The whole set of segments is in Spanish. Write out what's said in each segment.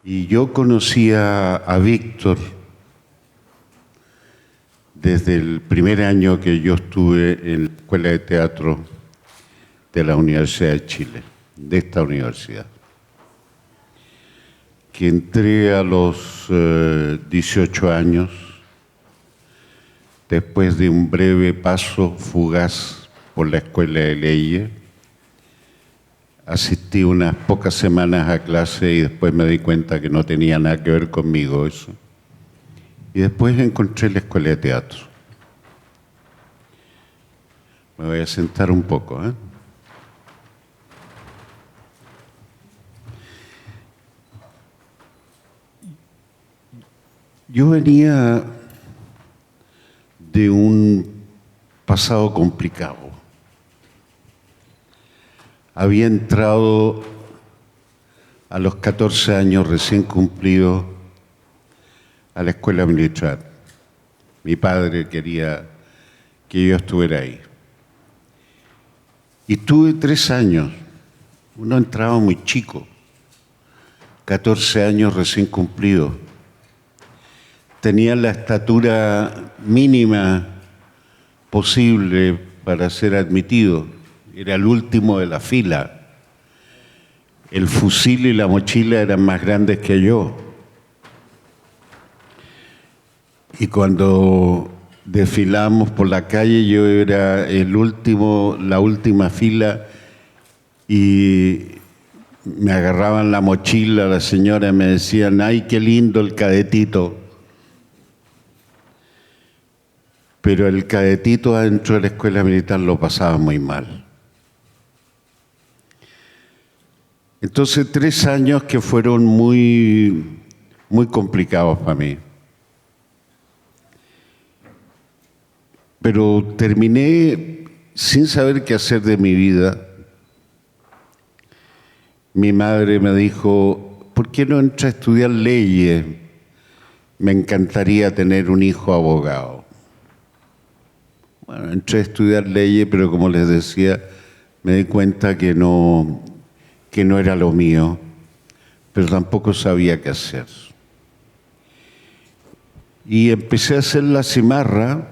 Y yo conocí a Víctor desde el primer año que yo estuve en la Escuela de Teatro de la Universidad de Chile, de esta universidad. Que entré a los 18 años, después de un breve paso fugaz por la Escuela de Leyes. Asistí unas pocas semanas a clase y después me di cuenta que no tenía nada que ver conmigo eso. Y después encontré la Escuela de Teatro. Me voy a sentar un poco, ¿eh? Yo venía de un pasado complicado. Había entrado a los 14 años recién cumplidos a la escuela militar. Mi padre quería que yo estuviera ahí. Y tuve 3 años. Uno entraba muy chico, 14 años recién cumplidos. Tenía la estatura mínima posible para ser admitido. Era el último de la fila. El fusil y la mochila eran más grandes que yo. Y cuando desfilamos por la calle, yo era el último, la última fila, y me agarraban la mochila, la señora me decían, ¡ay, qué lindo el cadetito! Pero el cadetito adentro de la escuela militar lo pasaba muy mal. Entonces 3 años que fueron muy complicados para mí. Pero terminé sin saber qué hacer de mi vida. Mi madre me dijo, ¿por qué no entras a estudiar leyes? Me encantaría tener un hijo abogado. Bueno, entré a estudiar leyes, pero como les decía, me di cuenta que no era lo mío, pero tampoco sabía qué hacer. Y empecé a hacer la cimarra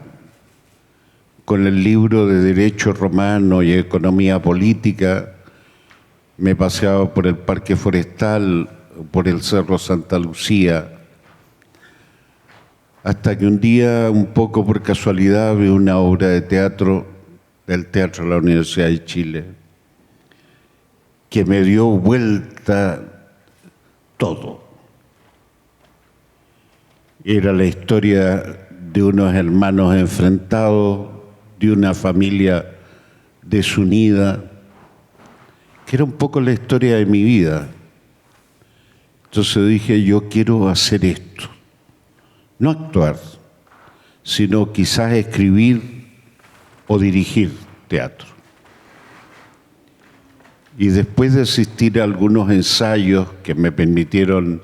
con el libro de Derecho Romano y Economía Política. Me paseaba por el Parque Forestal, por el Cerro Santa Lucía, hasta que un día, un poco por casualidad, vi una obra de teatro del Teatro de la Universidad de Chile que me dio vuelta todo. Era la historia de unos hermanos enfrentados, de una familia desunida, que era un poco la historia de mi vida. Entonces dije, yo quiero hacer esto. No actuar, sino quizás escribir o dirigir teatro. Y después de asistir a algunos ensayos que me permitieron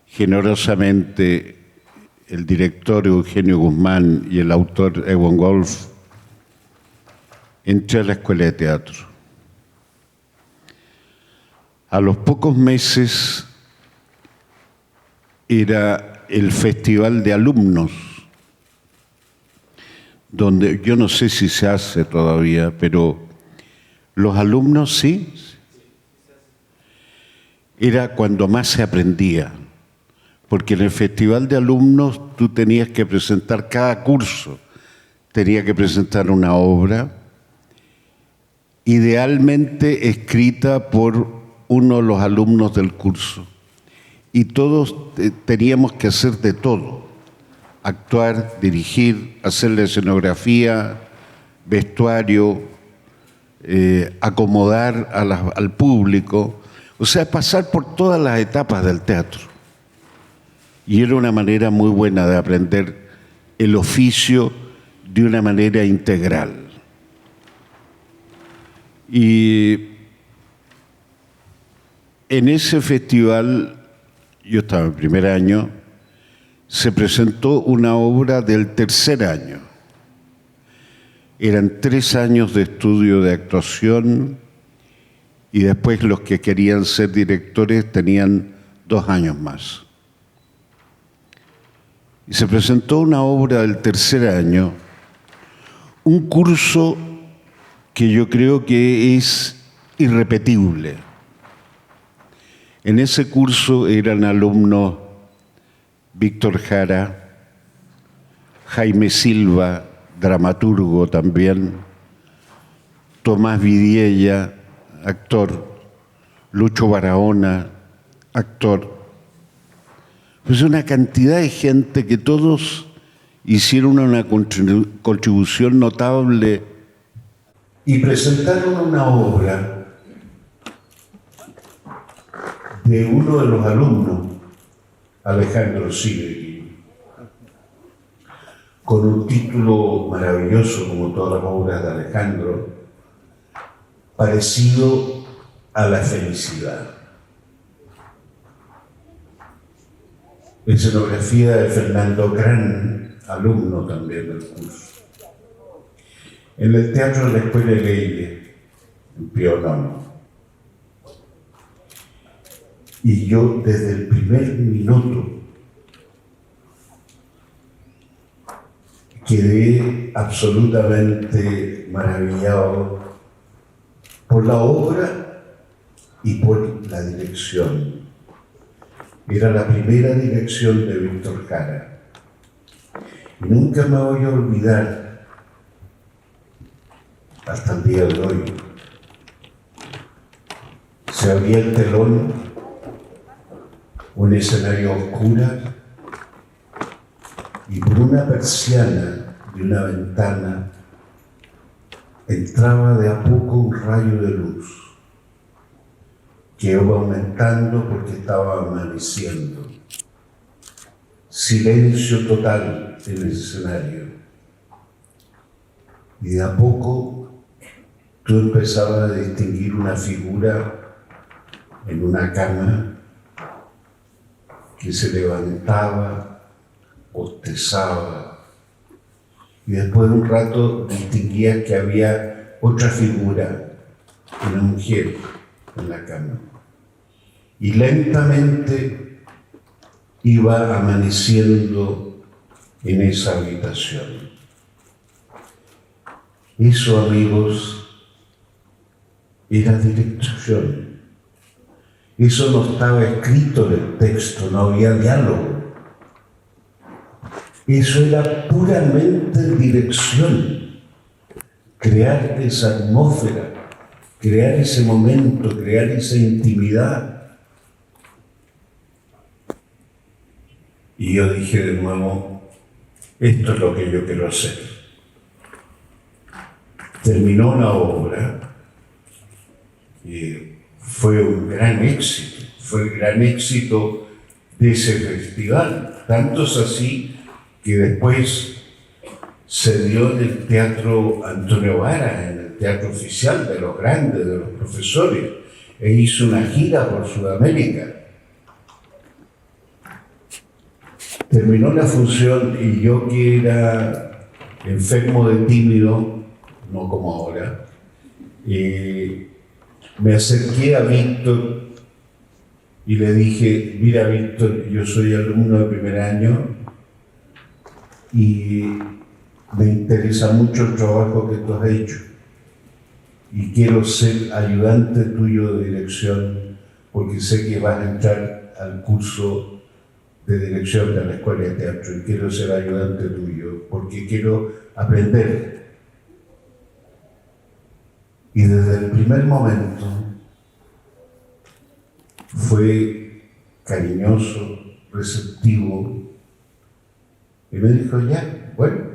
generosamente el director Eugenio Guzmán y el autor Ewan Wolf, entré a la escuela de teatro. A los pocos meses era el festival de alumnos, donde yo no sé si se hace todavía, pero los alumnos sí. Era cuando más se aprendía, porque en el festival de alumnos tú tenías que presentar cada curso, tenías que presentar una obra, idealmente escrita por uno de los alumnos del curso. Y todos teníamos que hacer de todo: actuar, dirigir, hacer la escenografía, vestuario, acomodar al público, o sea, pasar por todas las etapas del teatro. Y era una manera muy buena de aprender el oficio de una manera integral. Y en ese festival, yo estaba en primer año, se presentó una obra del tercer año. Eran 3 años de estudio de actuación y después los que querían ser directores tenían 2 años más. Y se presentó una obra del tercer año, un curso que yo creo que es irrepetible. En ese curso eran alumnos Víctor Jara, Jaime Silva, dramaturgo también, Tomás Vidiella, actor, Lucho Barahona, actor. Pues una cantidad de gente que todos hicieron una contribución notable y presentaron una obra de uno de los alumnos, Alejandro Sibeli, con un título maravilloso, como todas las obras de Alejandro, parecido a la felicidad. Escenografía de Fernando Gran, alumno también del curso. En el Teatro de la Escuela de Leyes, en Pío. Y yo desde el primer minuto quedé absolutamente maravillado por la obra y por la dirección. Era la primera dirección de Víctor Jara. Y nunca me voy a olvidar, hasta el día de hoy, se abría el telón, un escenario oscuro, y por una persiana de una ventana entraba de a poco un rayo de luz que iba aumentando porque estaba amaneciendo. Silencio total en el escenario. Y de a poco tú empezabas a distinguir una figura en una cama que se levantaba, bostezaba, y después de un rato distinguías que había otra figura, una mujer en la cama. Y lentamente iba amaneciendo en esa habitación. Eso, amigos, era dirección. Eso no estaba escrito en el texto, no había diálogo. Eso era puramente dirección. Crear esa atmósfera, crear ese momento, crear esa intimidad. Y yo dije de nuevo, esto es lo que yo quiero hacer. Terminó la obra y fue un gran éxito, fue el gran éxito de ese festival. Tanto es así que después se dio en el Teatro Antonio Vara, en el teatro oficial de los grandes, de los profesores, e hizo una gira por Sudamérica. Terminó la función y yo, que era enfermo de tímido, no como ahora, me acerqué a Víctor y le dije, mira Víctor, yo soy alumno de primer año y me interesa mucho el trabajo que tú has hecho y quiero ser ayudante tuyo de dirección porque sé que vas a entrar al curso de dirección de la Escuela de Teatro y quiero ser ayudante tuyo porque quiero aprender. Y desde el primer momento fue cariñoso, receptivo, y me dijo, ya, bueno,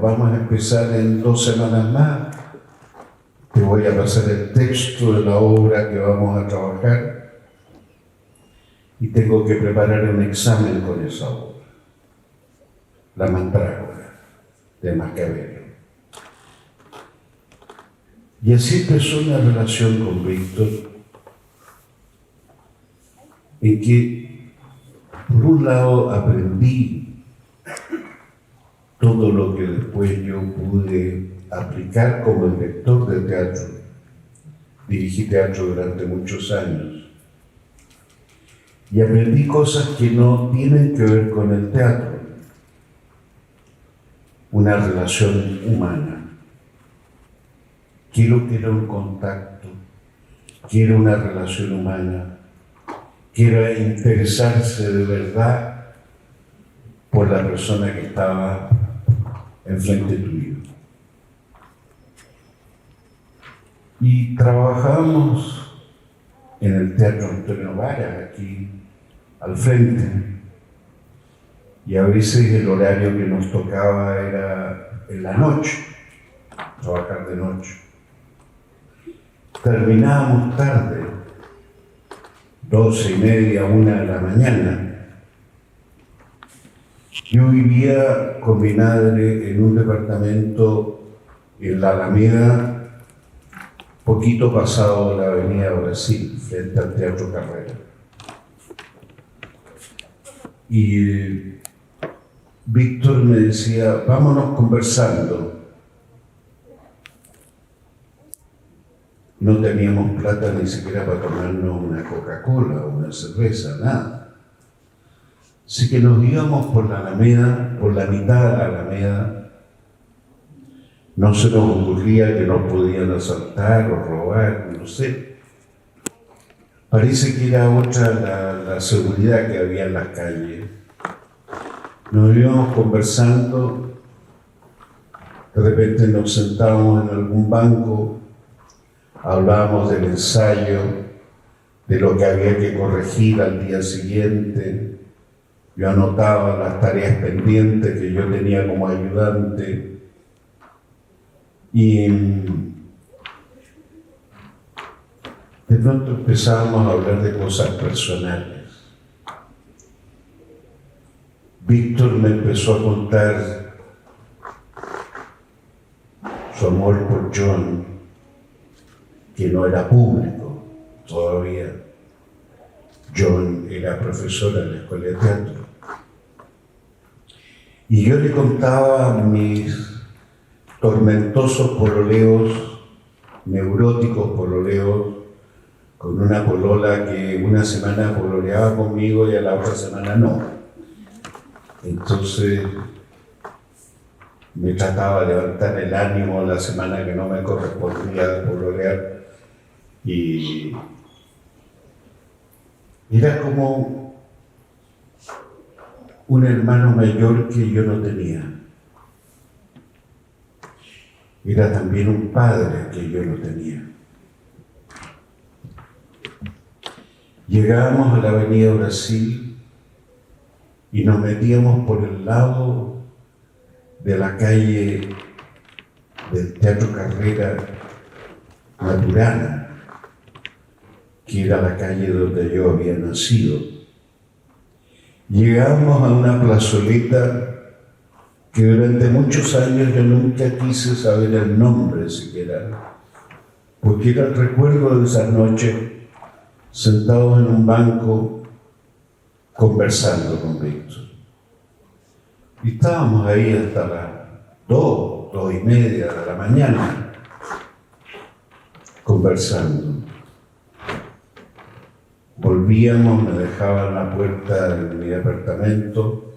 vamos a empezar en 2 semanas más, te voy a pasar el texto de la obra que vamos a trabajar y tengo que preparar un examen con esa obra, La Mantrágora, de Maquiavelo. Y así empezó una relación con Víctor, en que, por un lado, aprendí todo lo que después yo pude aplicar como director de teatro. Dirigí teatro durante muchos años. y aprendí cosas que no tienen que ver con el teatro. Una relación humana. Quiero que era un contacto, quiero una relación humana, quiero interesarse de verdad por la persona que estaba enfrente tuyo. Y trabajábamos en el Teatro Antonio Vara, aquí al frente, y a veces el horario que nos tocaba era en la noche, trabajar de noche. Terminábamos tarde, 12:30, 1 de la mañana. Yo vivía con mi madre en un departamento en la Alameda, poquito pasado la Avenida Brasil, frente al Teatro Carrera. Y Víctor me decía, vámonos conversando. No teníamos plata ni siquiera para tomarnos una Coca-Cola o una cerveza, nada. Así que nos íbamos por la Alameda, por la mitad de la Alameda. No se nos ocurría que nos podían asaltar o robar, no sé. Parece que era otra la seguridad que había en las calles. Nos íbamos conversando, de repente nos sentábamos en algún banco, hablábamos del ensayo, de lo que había que corregir al día siguiente. Yo anotaba las tareas pendientes que yo tenía como ayudante. Y de pronto empezábamos a hablar de cosas personales. Víctor me empezó a contar su amor por John, que no era público todavía. John era profesor en la escuela de teatro. Y yo le contaba mis tormentosos pololeos, neuróticos pololeos, con una polola que una semana pololeaba conmigo y a la otra semana no. Entonces me trataba de levantar el ánimo la semana que no me correspondía pololear y era como un hermano mayor que yo no tenía. Era también un padre que yo no tenía. Llegábamos a la Avenida Brasil y nos metíamos por el lado de la calle del Teatro Carrera Maturana, que era la calle donde yo había nacido. Llegábamos a una plazoleta que durante muchos años yo nunca quise saber el nombre siquiera, porque era el recuerdo de esa noche sentados en un banco conversando con Víctor. Y estábamos ahí hasta las 2:30 de la mañana, conversando. Volvíamos, me dejaban la puerta de mi departamento.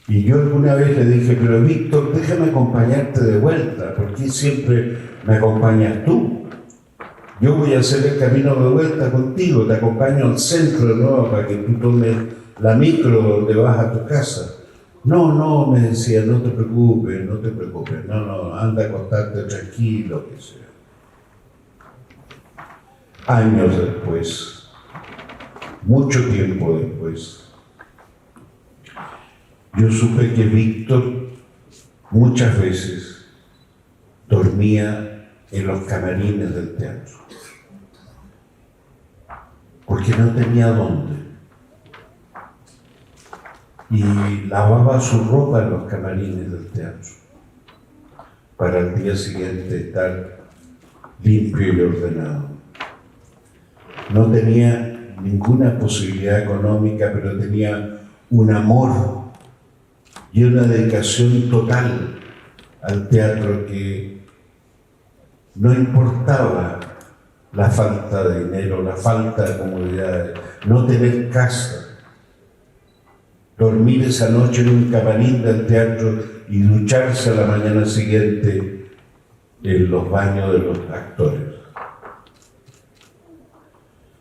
Y yo alguna vez le dije, pero Víctor, déjame acompañarte de vuelta, ¿por qué siempre me acompañas tú? Yo voy a hacer el camino de vuelta contigo, te acompaño al centro de nuevo para que tú tomes la micro donde vas a tu casa. No, me decía, no te preocupes, no, anda a acostarte tranquilo, que sea. Años después, mucho tiempo después, yo supe que Víctor muchas veces dormía en los camarines del teatro, porque no tenía dónde. Y lavaba su ropa en los camarines del teatro, para el día siguiente estar limpio y ordenado. No tenía ninguna posibilidad económica, pero tenía un amor y una dedicación total al teatro que no importaba la falta de dinero, la falta de comodidades, no tener casa, dormir esa noche en un camarín del teatro y ducharse a la mañana siguiente en los baños de los actores.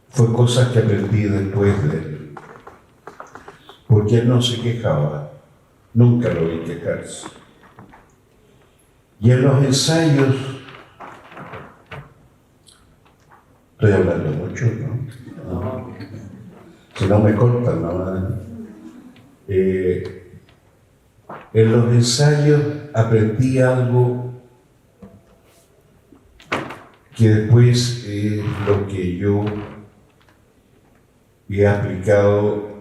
Fue cosas que aprendí después de él, porque él no se quejaba, nunca lo vi quejarse. Y en los ensayos, estoy hablando mucho, ¿no? Si no me cortan, ¿no? En los ensayos aprendí algo que después es lo que yo he aplicado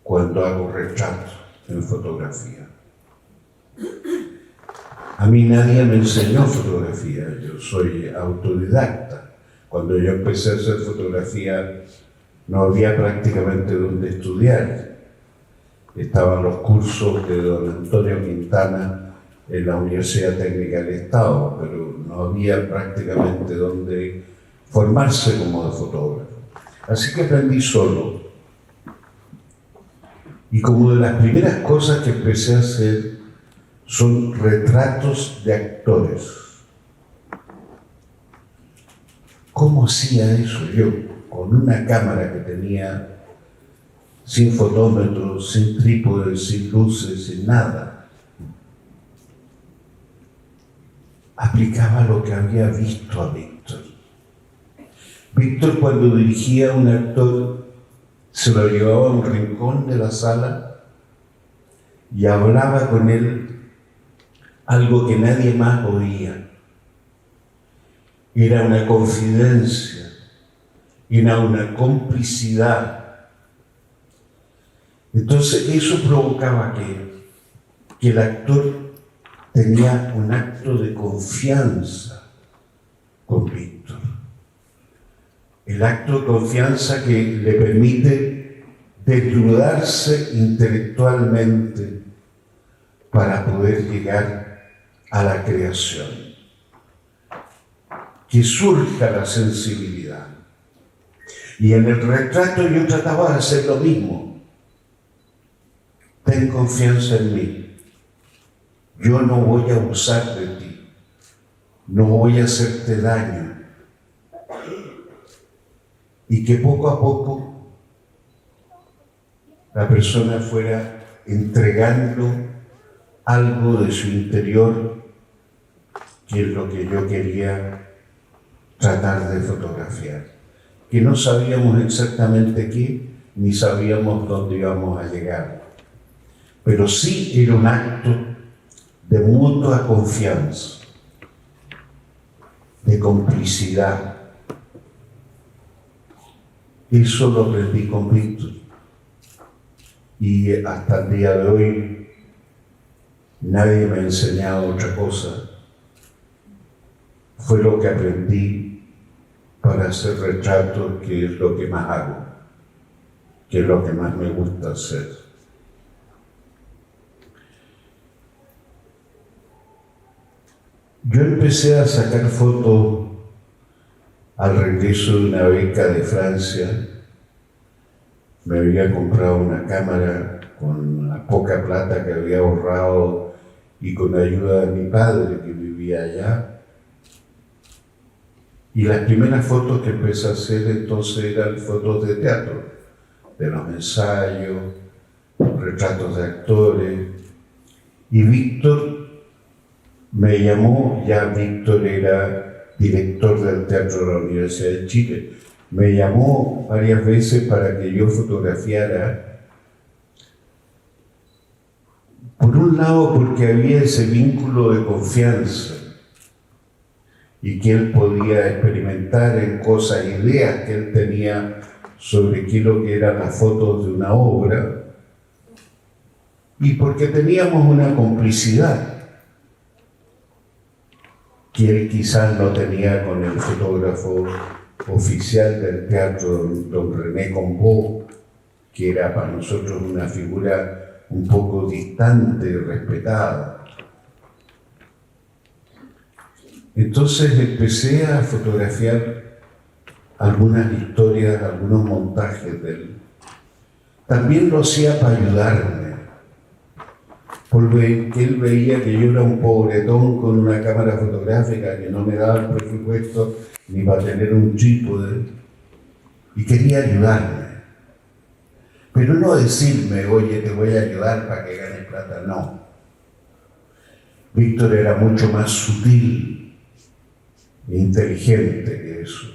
cuando hago retratos en fotografía. A mí nadie me enseñó fotografía, yo soy autodidacta. Cuando yo empecé a hacer fotografía no había prácticamente donde estudiar. Estaban los cursos de don Antonio Quintana en la Universidad Técnica del Estado, pero no había prácticamente donde formarse como fotógrafo. Así que aprendí solo. Y como de las primeras cosas que empecé a hacer son retratos de actores. ¿Cómo hacía eso yo? Con una cámara que tenía sin fotómetro, sin trípode, sin luces, sin nada. Aplicaba lo que había visto a Víctor. Víctor, cuando dirigía a un actor, se lo llevaba a un rincón de la sala y hablaba con él algo que nadie más oía. Era una confidencia, era una complicidad. Entonces eso provocaba que el actor tenía un acto de confianza con Víctor. El acto de confianza que le permite desnudarse intelectualmente para poder llegar a la creación. Que surja la sensibilidad. Y en el retrato yo trataba de hacer lo mismo. Ten confianza en mí. Yo no voy a abusar de ti. No voy a hacerte daño. Y que poco a poco la persona fuera entregando algo de su interior, que es lo que yo quería tratar de fotografiar. Que no sabíamos exactamente qué, ni sabíamos dónde íbamos a llegar. Pero sí era un acto de mutua confianza, de complicidad. Eso lo aprendí con Víctor. Y hasta el día de hoy nadie me ha enseñado otra cosa. Fue lo que aprendí para hacer retratos, que es lo que más hago, que es lo que más me gusta hacer. Yo empecé a sacar fotos al regreso de una beca de Francia. Me había comprado una cámara con la poca plata que había ahorrado y con la ayuda de mi padre que vivía allá. Y las primeras fotos que empecé a hacer entonces eran fotos de teatro, de los ensayos, retratos de actores. Y Víctor me llamó, ya Víctor era director del Teatro de la Universidad de Chile, me llamó varias veces para que yo fotografiara. Por un lado, porque había ese vínculo de confianza y que él podía experimentar en cosas, ideas que él tenía sobre qué es lo que eran las fotos de una obra, y porque teníamos una complicidad que él quizás no tenía con el fotógrafo oficial del teatro, don René Combó, que era para nosotros una figura un poco distante y respetada. Entonces empecé a fotografiar algunas historias, algunos montajes de él. También lo hacía para ayudarme, porque él veía que yo era un pobretón con una cámara fotográfica que no me daba el presupuesto ni para tener un trípode, y quería ayudarme. Pero no decirme, oye, te voy a ayudar para que ganes plata, no. Víctor era mucho más sutil e inteligente que eso.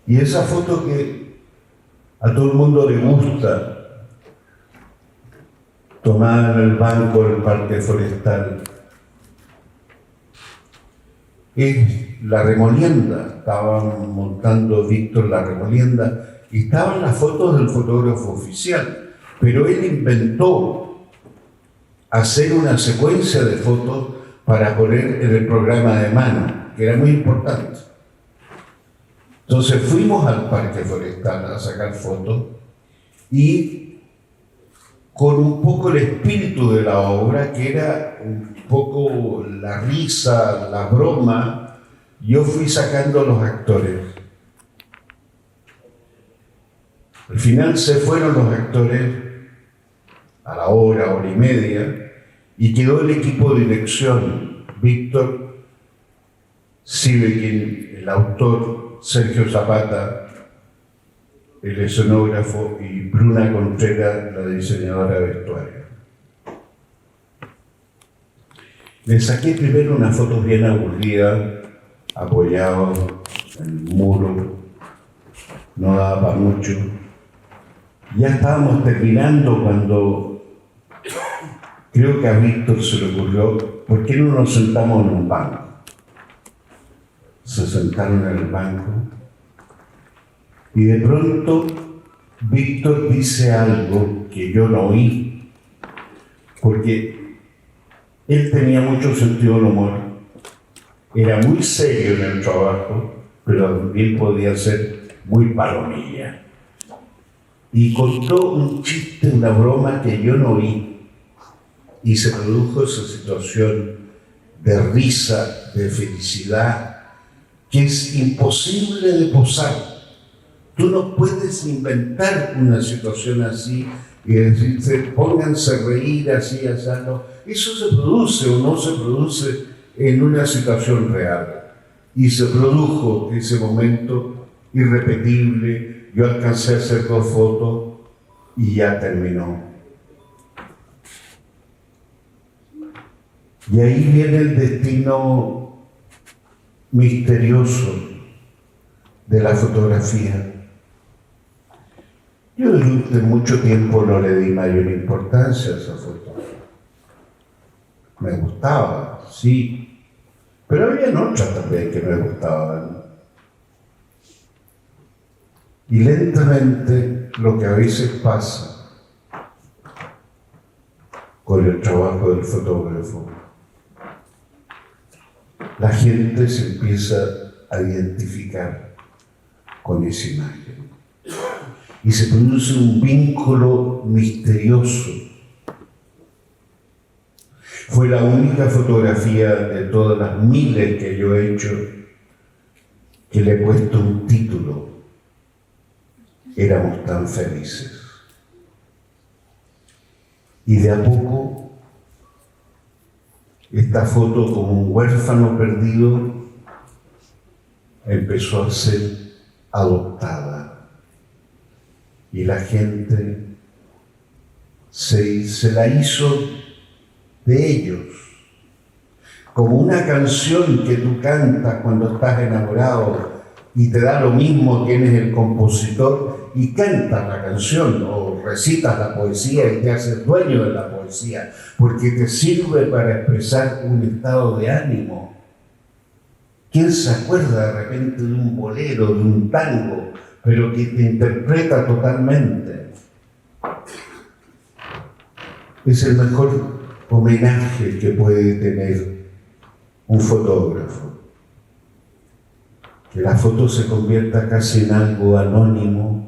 Y esa foto que a todo el mundo le gusta, tomada en el banco del Parque Forestal, es la remolienda. Estaban montando Víctor la remolienda y estaban las fotos del fotógrafo oficial, pero él inventó hacer una secuencia de fotos para poner en el programa de mano, que era muy importante. Entonces fuimos al Parque Forestal a sacar fotos y con un poco el espíritu de la obra, que era un poco la risa, la broma, yo fui sacando a los actores. Al final se fueron los actores a la hora y media, y quedó el equipo de dirección: Víctor Sieveking, el autor, Sergio Zapata, el escenógrafo, y Bruna Contreras, la diseñadora de vestuario. Le saqué primero unas fotos bien aburridas, apoyados en el muro, no daba para mucho. Ya estábamos terminando cuando creo que a Víctor se le ocurrió, ¿por qué no nos sentamos en un banco? Se sentaron en el banco y de pronto Víctor dice algo que yo no oí, porque él tenía mucho sentido del humor, era muy serio en el trabajo, pero también podía ser muy palomilla. Y contó un chiste, una broma que yo no oí, y se produjo esa situación de risa, de felicidad, que es imposible de posar. Tú no puedes inventar una situación así y decirse, pónganse a reír así, así, no. Eso se produce o no se produce en una situación real. Y se produjo ese momento irrepetible. Yo alcancé a hacer 2 fotos y ya terminó. Y ahí viene el destino misterioso de la fotografía. Yo durante mucho tiempo no le di mayor importancia a esa foto. Me gustaba, sí, pero había otras también que me gustaban. Y lentamente, lo que a veces pasa con el trabajo del fotógrafo, la gente se empieza a identificar con esa imagen y se produce un vínculo misterioso. Fue la única fotografía de todas las miles que yo he hecho que le he puesto un título: Éramos tan felices. Y de a poco, esta foto, como un huérfano perdido, empezó a ser adoptada. Y la gente se la hizo de ellos. Como una canción que tú cantas cuando estás enamorado y te da lo mismo quién es el compositor, y cantas la canción o recitas la poesía y te haces dueño de la poesía, porque te sirve para expresar un estado de ánimo. ¿Quién se acuerda de repente de un bolero, de un tango, pero que te interpreta totalmente? Es el mejor homenaje que puede tener un fotógrafo. Que la foto se convierta casi en algo anónimo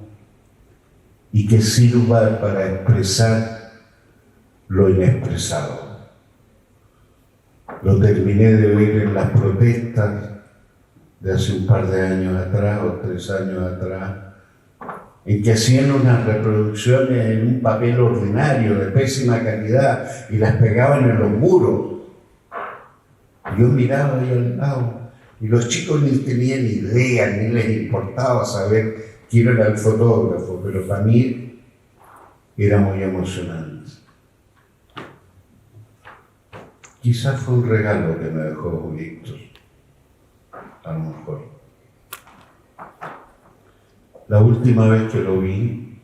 y que sirva para expresar lo inexpresado. Lo terminé de oír en las protestas de hace un par de años atrás o 3 años atrás, en que hacían unas reproducciones en un papel ordinario de pésima calidad y las pegaban en los muros. Yo miraba ahí al lado y los chicos ni tenían idea, ni les importaba saber quién era el fotógrafo, pero para mí era muy emocionante. Quizás fue un regalo que me dejó Víctor, a lo mejor. La última vez que lo vi,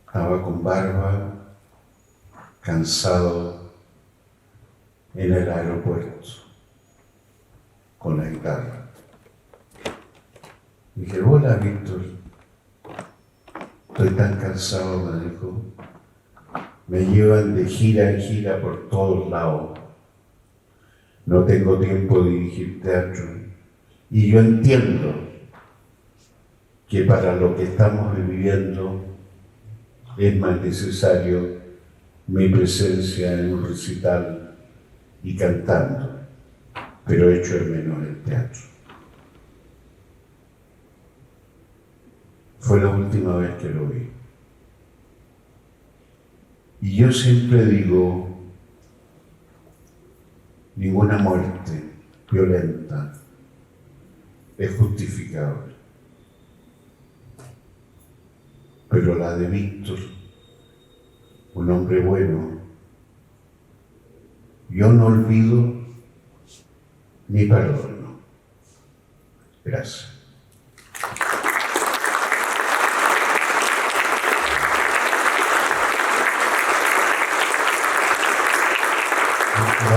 estaba con barba, cansado, en el aeropuerto, con la guitarra. Dije, hola Víctor, estoy tan cansado, me dijo. Me llevan de gira en gira por todos lados. No tengo tiempo de dirigir teatro. Y yo entiendo que para lo que estamos viviendo es más necesario mi presencia en un recital y cantando, pero hecho de menos el teatro. Fue la última vez que lo vi. Y yo siempre digo, ninguna muerte violenta es justificable. Pero la de Víctor, un hombre bueno, yo no olvido ni perdono. Gracias.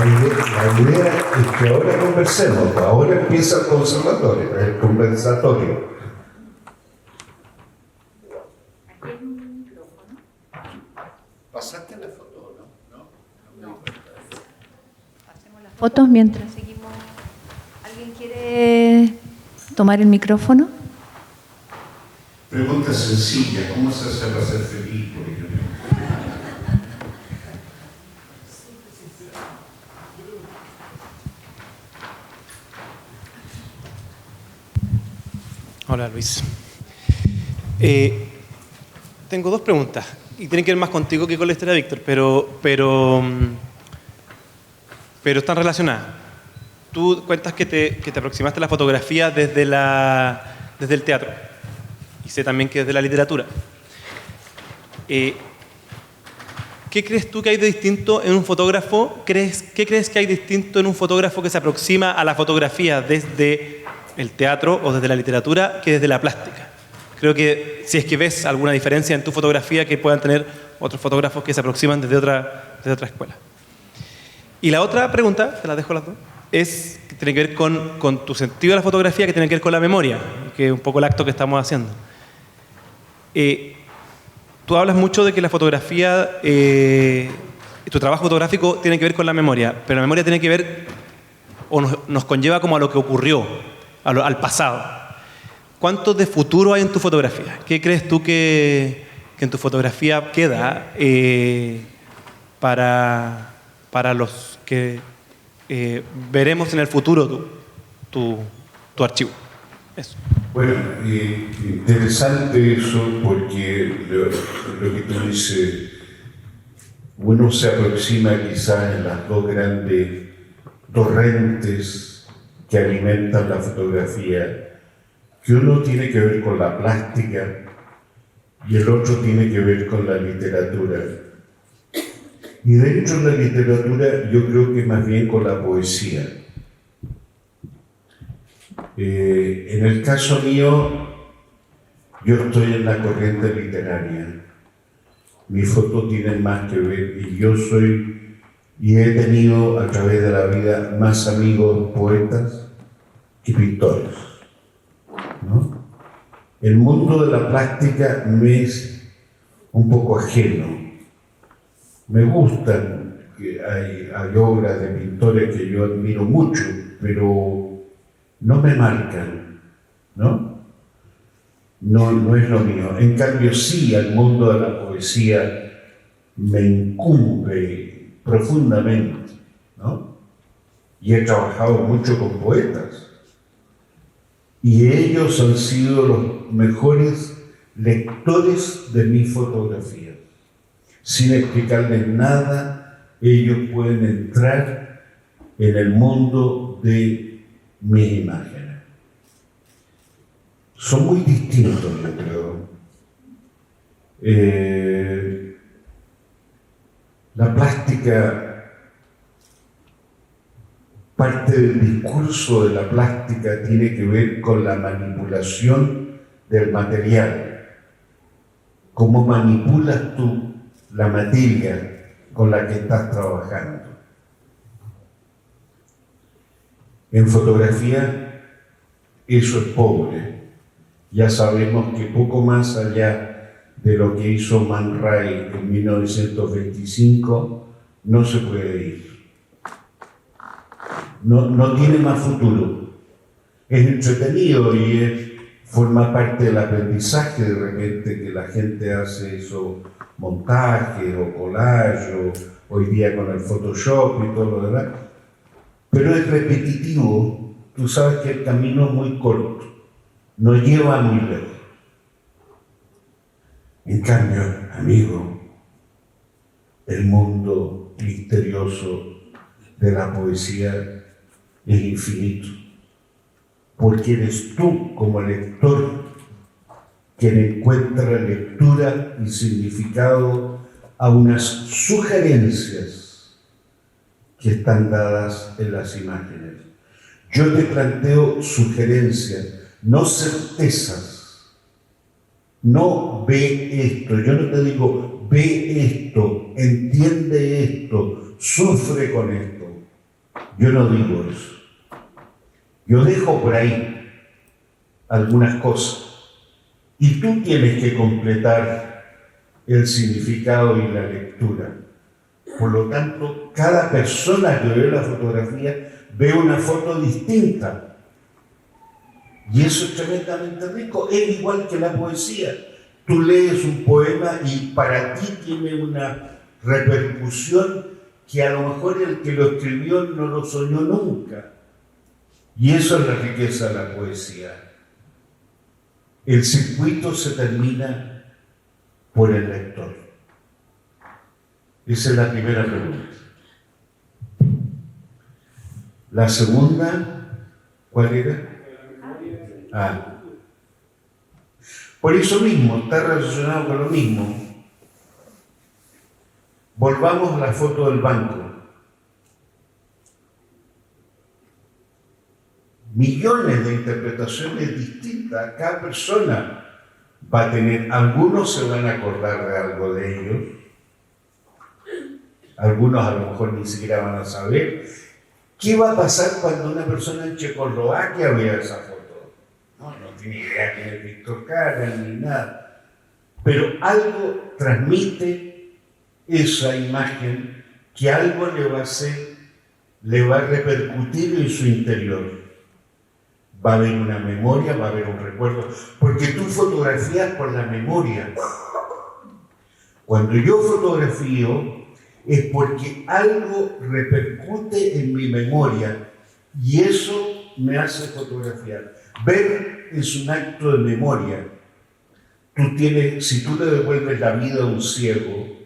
La idea es que ahora conversemos, ahora empieza el conservatorio, el conversatorio. Aquí hay un micrófono. ¿Pasaste la foto, no? No. Hacemos las fotos mientras seguimos. ¿Alguien quiere tomar el micrófono? Pregunta sencilla, ¿cómo se hace para ser feliz, por ejemplo? Hola Luis. Tengo 2 preguntas y tienen que ver más contigo que con la historia de Víctor, pero están relacionadas. Tú cuentas que te aproximaste a la fotografía desde el teatro y sé también que desde la literatura. ¿Qué crees tú que hay de distinto en un fotógrafo? ¿Qué crees que hay distinto en un fotógrafo que se aproxima a la fotografía desde el teatro o desde la literatura que desde la plástica? Creo que si es que ves alguna diferencia en tu fotografía que puedan tener otros fotógrafos que se aproximan desde otra escuela. Y la otra pregunta, te las dejo las dos, que tiene que ver con tu sentido de la fotografía, que tiene que ver con la memoria, que es un poco el acto que estamos haciendo. Tú hablas mucho de que la fotografía, tu trabajo fotográfico tiene que ver con la memoria, pero la memoria tiene que ver o nos conlleva como a lo que ocurrió, al pasado. ¿Cuánto de futuro hay en tu fotografía? ¿Qué crees tú que en tu fotografía queda para los que veremos en el futuro tu archivo? Eso. Bueno, interesante eso porque lo que tú dices, uno se aproxima quizás en las 2 grandes torrentes que alimentan la fotografía, que uno tiene que ver con la plástica y el otro tiene que ver con la literatura. Y dentro de la literatura yo creo que más bien con la poesía. En el caso mío, yo estoy en la corriente literaria. Mis fotos tienen más que ver y he tenido a través de la vida más amigos poetas que pintores, ¿no? El mundo de la plástica me es un poco ajeno. Me gustan, hay obras de pintores que yo admiro mucho, pero no me marcan, ¿no? No es lo mío. En cambio, sí, al mundo de la poesía me incumbe profundamente, ¿no? y he trabajado mucho con poetas. Y ellos han sido los mejores lectores de mis fotografías. Sin explicarles nada, ellos pueden entrar en el mundo de mis imágenes. Son muy distintos, yo creo. La plástica, parte del discurso de la plástica tiene que ver con la manipulación del material. ¿Cómo manipulas tú la materia con la que estás trabajando? En fotografía eso es pobre. Ya sabemos que poco más allá de lo que hizo Man Ray en 1925 no se puede ir. No tiene más futuro. Es entretenido y forma parte del aprendizaje de repente que la gente hace esos montajes o collage o hoy día con el Photoshop y todo lo demás. Pero es repetitivo. Tú sabes que el camino es muy corto, no lleva muy lejos. En cambio, amigo, el mundo misterioso de la poesía es infinito, porque eres tú como lector quien encuentra lectura y significado a unas sugerencias que están dadas en las imágenes. Yo te planteo sugerencias, no certezas. No ve esto, yo no te digo ve esto, entiende esto, sufre con esto. Yo no digo eso. Yo dejo por ahí algunas cosas y tú tienes que completar el significado y la lectura. Por lo tanto, cada persona que ve la fotografía ve una foto distinta. Y eso es tremendamente rico. Es igual que la poesía. Tú lees un poema y para ti tiene una repercusión que a lo mejor el que lo escribió no lo soñó nunca. Y eso es la riqueza de la poesía. El circuito se termina por el lector. Esa es la primera pregunta. La segunda, ¿cuál era? Por eso mismo, está relacionado con lo mismo. Volvamos a la foto del banco. Millones de interpretaciones distintas. Cada persona va a tener, algunos se van a acordar de algo de ellos, algunos a lo mejor ni siquiera van a saber. ¿Qué va a pasar cuando una persona en Checoslovaquia vea esa foto? No tiene idea quién es Víctor Jara ni nada. Pero algo transmite esa imagen que algo le va a hacer, le va a repercutir en su interior. Va a haber una memoria, va a haber un recuerdo, porque tú fotografías por la memoria. Cuando yo fotografío es porque algo repercute en mi memoria y eso me hace fotografiar. Ver es un acto de memoria. Si tú le devuelves la vida a un ciego,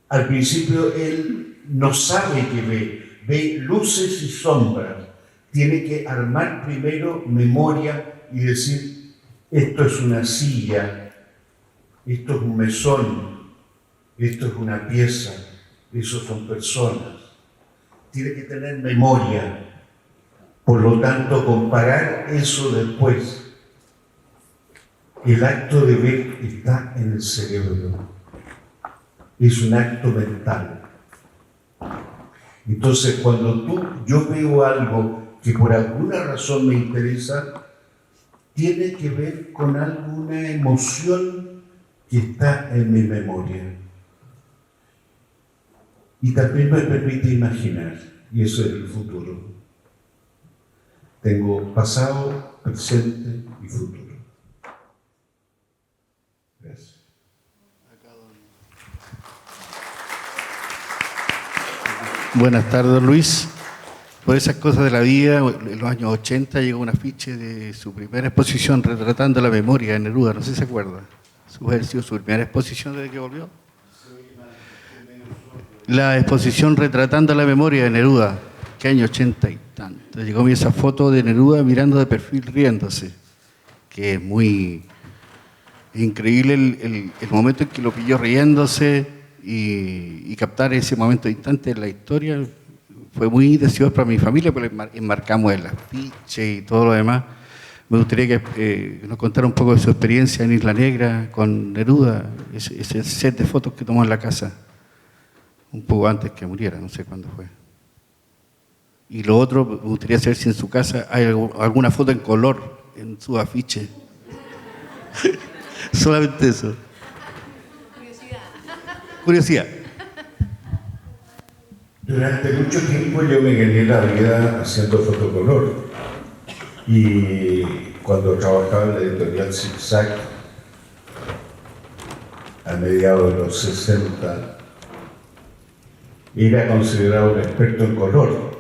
al principio él no sabe qué ve luces y sombras. Tiene que armar primero memoria y decir, esto es una silla, esto es un mesón, esto es una pieza, esos son personas. Tiene que tener memoria. Por lo tanto, comparar eso después. El acto de ver está en el cerebro. Es un acto mental. Entonces, cuando yo veo algo que por alguna razón me interesa, tiene que ver con alguna emoción que está en mi memoria. Y también me permite imaginar, y eso es el futuro. Tengo pasado, presente y futuro. Gracias. Buenas tardes, Luis. Por esas cosas de la vida, en los años 80 llegó un afiche de su primera exposición retratando la memoria de Neruda, no sé si se acuerda. Haber sido su primera exposición desde que volvió. La exposición retratando la memoria de Neruda, que año 80 y tanto. Llegó esa foto de Neruda mirando de perfil riéndose, que es muy increíble el momento en que lo pilló riéndose y captar ese momento instante en la historia. Fue muy deseoso para mi familia, porque enmarcamos el afiche y todo lo demás. Me gustaría que nos contara un poco de su experiencia en Isla Negra con Neruda, ese set de fotos que tomó en la casa, un poco antes que muriera, no sé cuándo fue. Y lo otro, me gustaría saber si en su casa hay alguna foto en color en su afiche. Solamente eso. Curiosidad. Durante mucho tiempo yo me gané la vida haciendo fotocolor. Y cuando trabajaba en la editorial Zig-Zag, a mediados de los 60, era considerado un experto en color,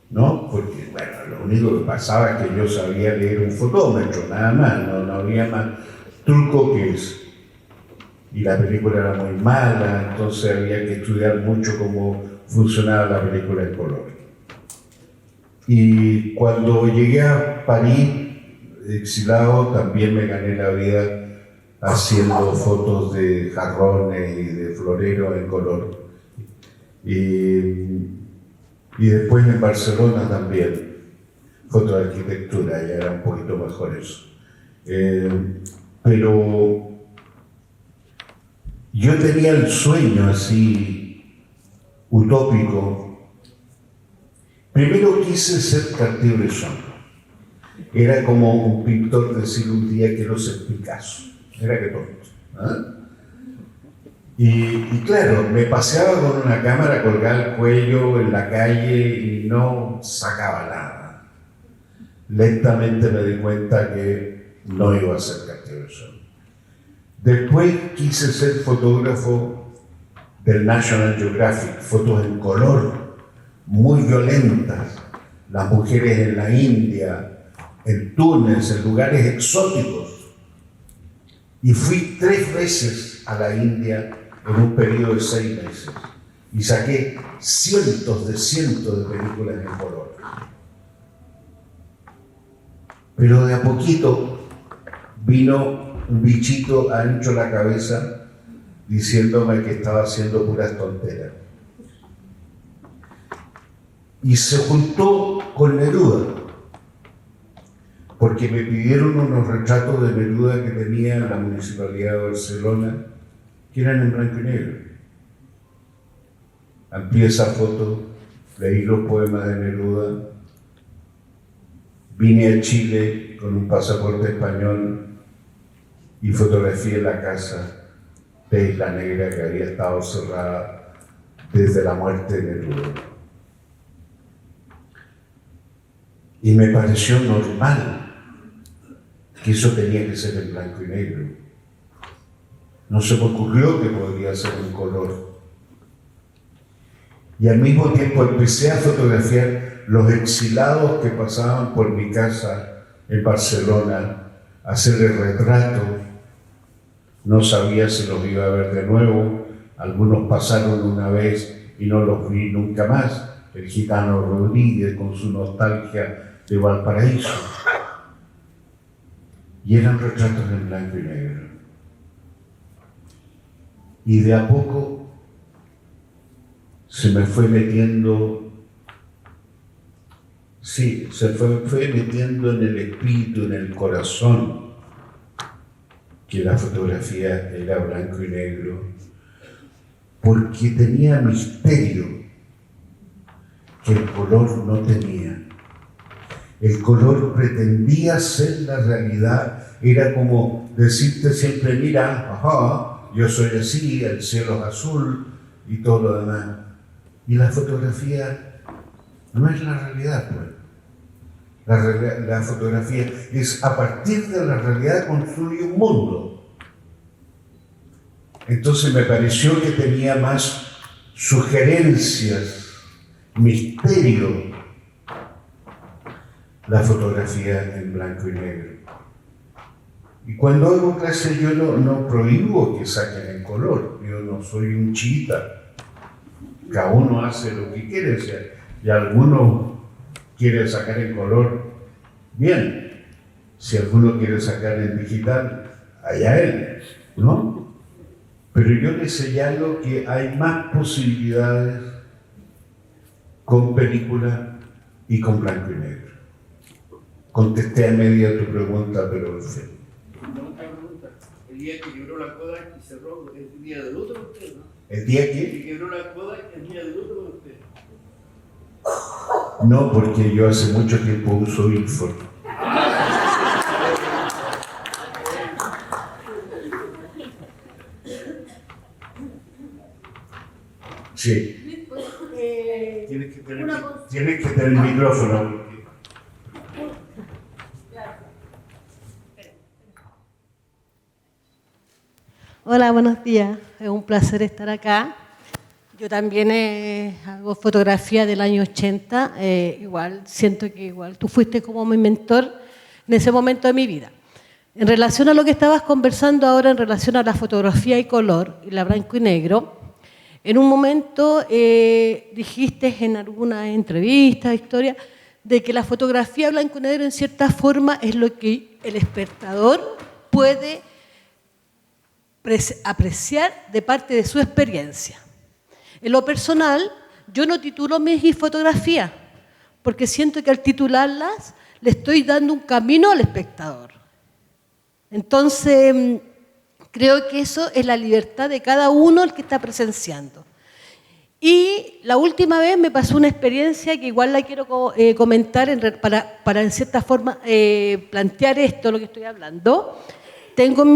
¿no? Porque, bueno, lo único que pasaba es que yo sabía leer un fotómetro, nada más, no había más truco que eso. Y la película era muy mala, entonces había que estudiar mucho cómo funcionaba la película en color. Y cuando llegué a París, exilado, también me gané la vida haciendo fotos de jarrones y de floreros en color. Y después en Barcelona también, foto de arquitectura, ya era un poquito mejor eso. Pero yo tenía el sueño así, utópico. Primero quise ser Cartier-Bresson. Era como un pintor decir un día quiero ser Picasso. Era que tonto. ¿Eh? Y claro, me paseaba con una cámara colgada al cuello en la calle y no sacaba nada. Lentamente me di cuenta que no iba a ser Cartier-Bresson. Después quise ser fotógrafo del National Geographic, fotos en color, muy violentas, las mujeres en la India, en Túnez, en lugares exóticos. Y fui 3 veces a la India en un periodo de 6 meses y saqué cientos de películas en color. Pero de a poquito vino un bichito ancho la cabeza diciéndome que estaba haciendo puras tonteras. Y se juntó con Neruda, porque me pidieron unos retratos de Neruda que tenía en la Municipalidad de Barcelona, que eran en blanco y negro. Amplié esa foto, leí los poemas de Neruda, vine a Chile con un pasaporte español y fotografié la casa de Isla Negra que había estado cerrada desde la muerte de Neruda. Y me pareció normal que eso tenía que ser en blanco y negro. No se me ocurrió que podría ser en color. Y al mismo tiempo empecé a fotografiar los exilados que pasaban por mi casa en Barcelona, a hacer el retrato. No sabía si los iba a ver de nuevo. Algunos pasaron una vez y no los vi nunca más. El gitano Rodríguez con su nostalgia de Valparaíso. Y eran retratos en blanco y negro. Y de a poco se me fue metiendo, se fue metiendo en el espíritu, en el corazón, que la fotografía era blanco y negro, porque tenía misterio que el color no tenía. El color pretendía ser la realidad, era como decirte siempre, mira, ajá, yo soy así, el cielo es azul y todo lo demás. Y la fotografía no es la realidad, pues. La fotografía es, a partir de la realidad construye un mundo. Entonces me pareció que tenía más sugerencias misterio la fotografía en blanco y negro. Y cuando hago clases yo no prohíbo que saquen en color, yo no soy un chiita. Cada uno hace lo que quiere, y alguno quiere sacar en color, bien. Si alguno quiere sacar en digital, allá él, ¿no? Pero yo le señalo que hay más posibilidades con película y con blanco y negro. Contesté a media tu pregunta, pero en fin. El día que quebró la Kodak y cerró, el día de luto para usted, ¿no? ¿El día que? Que quebró la Kodak, el día de luto para usted. No, porque yo hace mucho tiempo uso Ilford. Sí. Tienes que tener el micrófono. Hola, buenos días. Es un placer estar acá. Yo también hago fotografía del año 80. Igual, siento que igual tú fuiste como mi mentor en ese momento de mi vida. En relación a lo que estabas conversando ahora, en relación a la fotografía y color, y la blanco y negro, en un momento dijiste en alguna entrevista, historia, de que la fotografía blanco y negro en cierta forma es lo que el espectador puede apreciar de parte de su experiencia. En lo personal, yo no titulo mis fotografías, porque siento que al titularlas le estoy dando un camino al espectador. Entonces, creo que eso es la libertad de cada uno el que está presenciando. Y la última vez me pasó una experiencia que igual la quiero comentar para en cierta forma plantear esto, lo que estoy hablando. Tengo en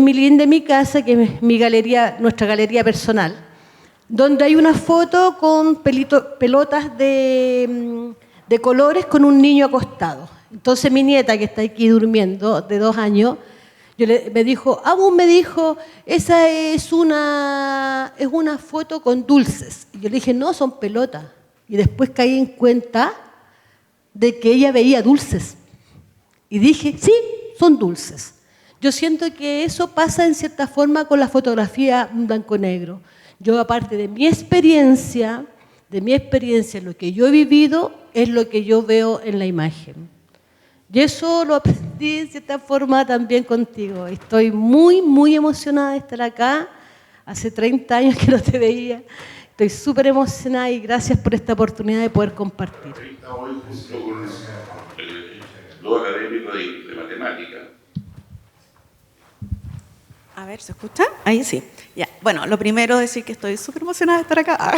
mi living de mi casa, que es mi galería, nuestra galería personal, donde hay una foto con pelotas de colores con un niño acostado. Entonces mi nieta, que está aquí durmiendo, de 2 años, me dijo, esa es una foto con dulces. Y yo le dije, no, son pelotas. Y después caí en cuenta de que ella veía dulces. Y dije, sí, son dulces. Yo siento que eso pasa en cierta forma con la fotografía en blanco-negro. Yo, aparte de mi experiencia, lo que yo he vivido es lo que yo veo en la imagen. Y eso lo aprendí de cierta forma también contigo. Estoy muy, muy emocionada de estar acá. Hace 30 años que no te veía. Estoy súper emocionada y gracias por esta oportunidad de poder compartir. Hoy junto con dos académicos de matemáticas. A ver, ¿se escucha? Ahí sí. Ya. Bueno, lo primero es decir que estoy súper emocionada de estar acá,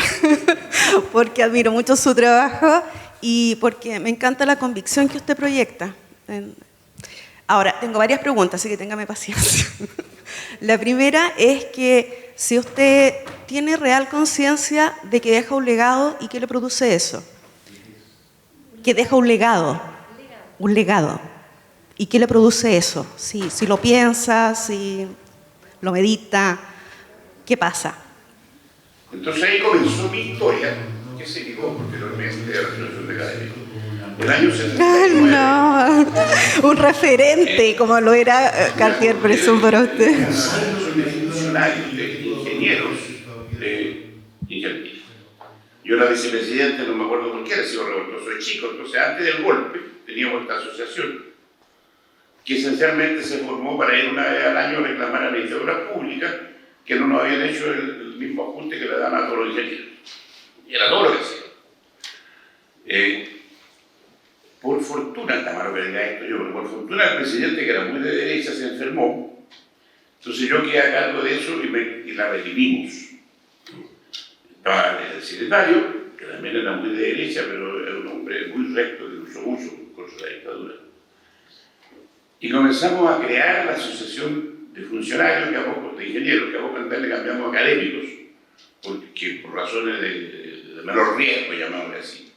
porque admiro mucho su trabajo y porque me encanta la convicción que usted proyecta. Ahora, tengo varias preguntas, así que téngame paciencia. La primera es que si usted tiene real conciencia de que deja un legado y qué le produce eso. Que deja un legado. Un legado. ¿Y qué le produce eso? Si lo piensa, si lo medita, ¿qué pasa? Entonces ahí comenzó mi historia, que se ligó posteriormente a la Asociación de Académicos. El año 79. No, un referente como lo era Cartier Bresson para usted. Son de funcionarios, de ingenieros de ingeniería. Yo era vicepresidente, no me acuerdo por qué, era sido revoltoso de chico, entonces antes del golpe teníamos esta asociación que esencialmente se formó para ir una vez al año a reclamar a la dictadura pública que no nos habían hecho el mismo ajuste que le dan a todos los ingenieros. Y era todo lo que hacía. Por fortuna, está malo que diga esto yo, pero por fortuna el presidente, que era muy de derecha, se enfermó. Entonces yo quedé a cargo de eso y la redimimos. Estaba el secretario, que también era muy de derecha, pero era un hombre muy recto, que luchó mucho contra la dictadura. Y comenzamos a crear la asociación de funcionarios, de ingenieros, que a poco le cambiamos a académicos, porque por razones de menor riesgo, llamámosle así.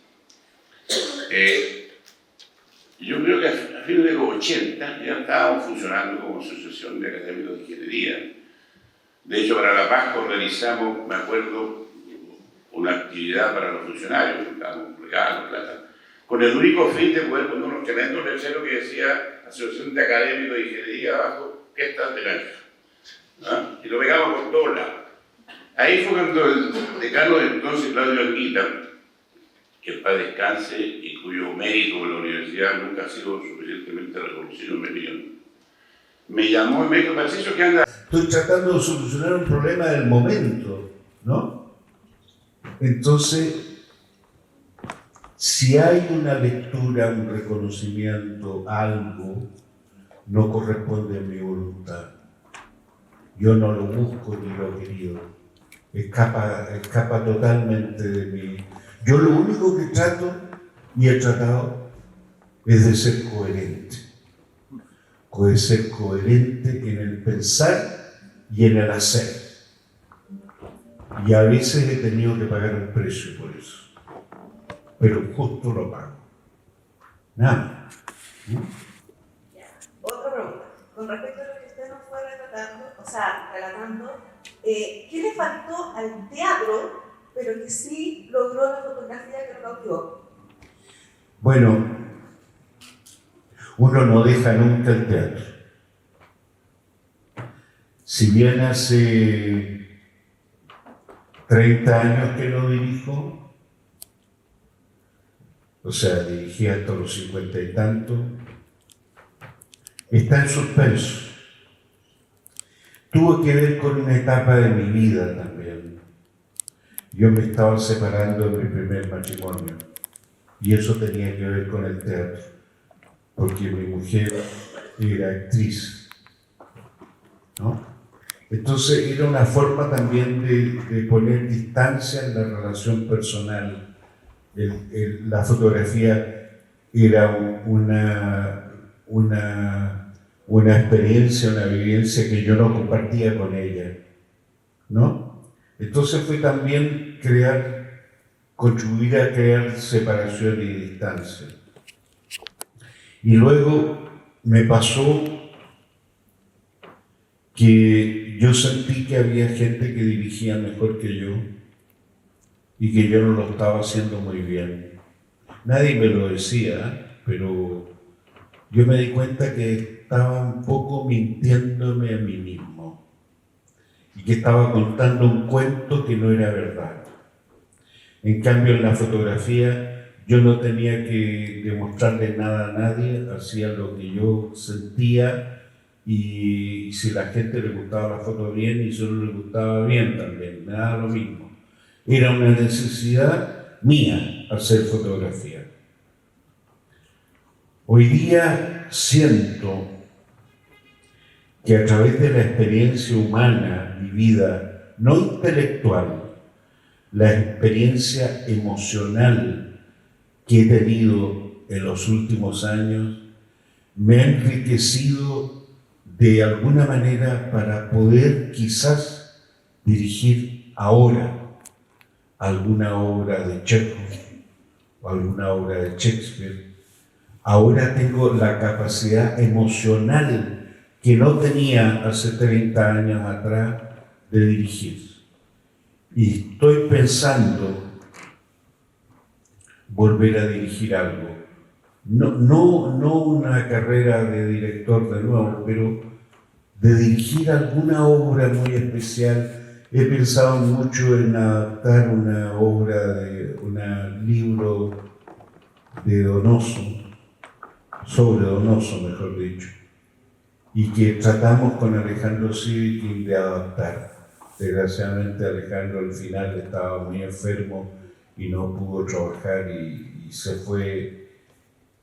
Yo creo que a fines de los 80 ya estábamos funcionando como asociación de académicos de ingeniería. De hecho, para La Paz organizamos, me acuerdo, una actividad para los funcionarios, juntábamos regalos, plata, con el único fin de poder poner unos tremendos letreros que decía Asociación de Académicos de Ingeniería abajo, que está de granja. ¿Ah? Y lo pegamos por todos lados. Ahí fue cuando el decano de entonces, Claudio Anguita, que en paz descanse y cuyo mérito en la universidad nunca ha sido suficientemente reconocido en mi opinión, me llamó y me dijo: Patricio, ¿qué anda? Estoy tratando de solucionar un problema del momento, ¿no? Entonces, si hay una lectura, un reconocimiento, algo, no corresponde a mi voluntad. Yo no lo busco ni lo he querido. Escapa totalmente de mí. Yo lo único que trato y he tratado es de ser coherente. De ser coherente en el pensar y en el hacer. Y a veces he tenido que pagar un precio por eso. Pero justo lo pago. Nada. Otra pregunta. Con respecto a lo que usted nos fue relatando, ¿qué le faltó al teatro, pero que sí logró la fotografía que lo cautivó? Bueno, uno no deja nunca el teatro. Si bien hace 30 años que lo dirijo, o sea, dirigí hasta los 50 y tantos, está en suspenso. Tuvo que ver con una etapa de mi vida también. Yo me estaba separando de mi primer matrimonio y eso tenía que ver con el teatro, porque mi mujer era actriz, ¿no? Entonces era una forma también de poner distancia en la relación personal. La fotografía era una experiencia, una vivencia que yo no compartía con ella, ¿no? Entonces fue también contribuir a crear separación y distancia. Y luego me pasó que yo sentí que había gente que dirigía mejor que yo y que yo no lo estaba haciendo muy bien. Nadie me lo decía, pero yo me di cuenta que estaba un poco mintiéndome a mí mismo y que estaba contando un cuento que no era verdad. En cambio, en la fotografía yo no tenía que demostrarle nada a nadie, hacía lo que yo sentía y si a la gente le gustaba la foto bien y si no le gustaba bien también, me daba lo mismo. Era una necesidad mía hacer fotografía. Hoy día siento que a través de la experiencia humana vivida, no intelectual, la experiencia emocional que he tenido en los últimos años, me ha enriquecido de alguna manera para poder quizás dirigir ahora alguna obra de Chekhov o alguna obra de Shakespeare. Ahora tengo la capacidad emocional que no tenía hace 30 años atrás de dirigir. Y estoy pensando volver a dirigir algo. No una carrera de director de nuevo, pero de dirigir alguna obra muy especial. He pensado mucho en adaptar una obra un libro de Donoso, sobre Donoso, mejor dicho, y que tratamos con Alejandro Sivikin de adaptar. Desgraciadamente Alejandro al final estaba muy enfermo y no pudo trabajar y se fue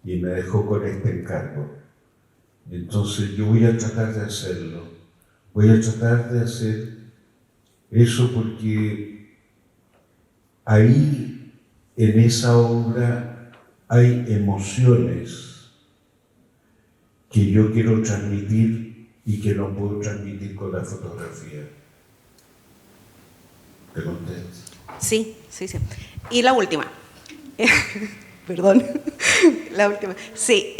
y me dejó con este encargo. Entonces yo voy a tratar de hacerlo, voy a tratar de hacer eso porque ahí en esa obra hay emociones que yo quiero transmitir y que no puedo transmitir con la fotografía. ¿Te contesto? Sí. Y la última. Perdón. La última. Sí,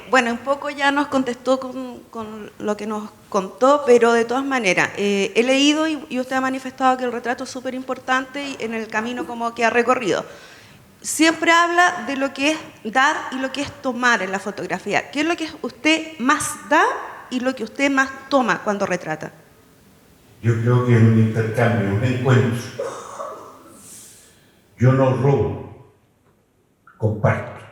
bueno, un poco ya nos contestó con lo que nos contó, pero de todas maneras, he leído y usted ha manifestado que el retrato es súper importante y en el camino como que ha recorrido. Siempre habla de lo que es dar y lo que es tomar en la fotografía. ¿Qué es lo que usted más da y lo que usted más toma cuando retrata? Yo creo que es un intercambio, un encuentro. Yo no robo, comparto.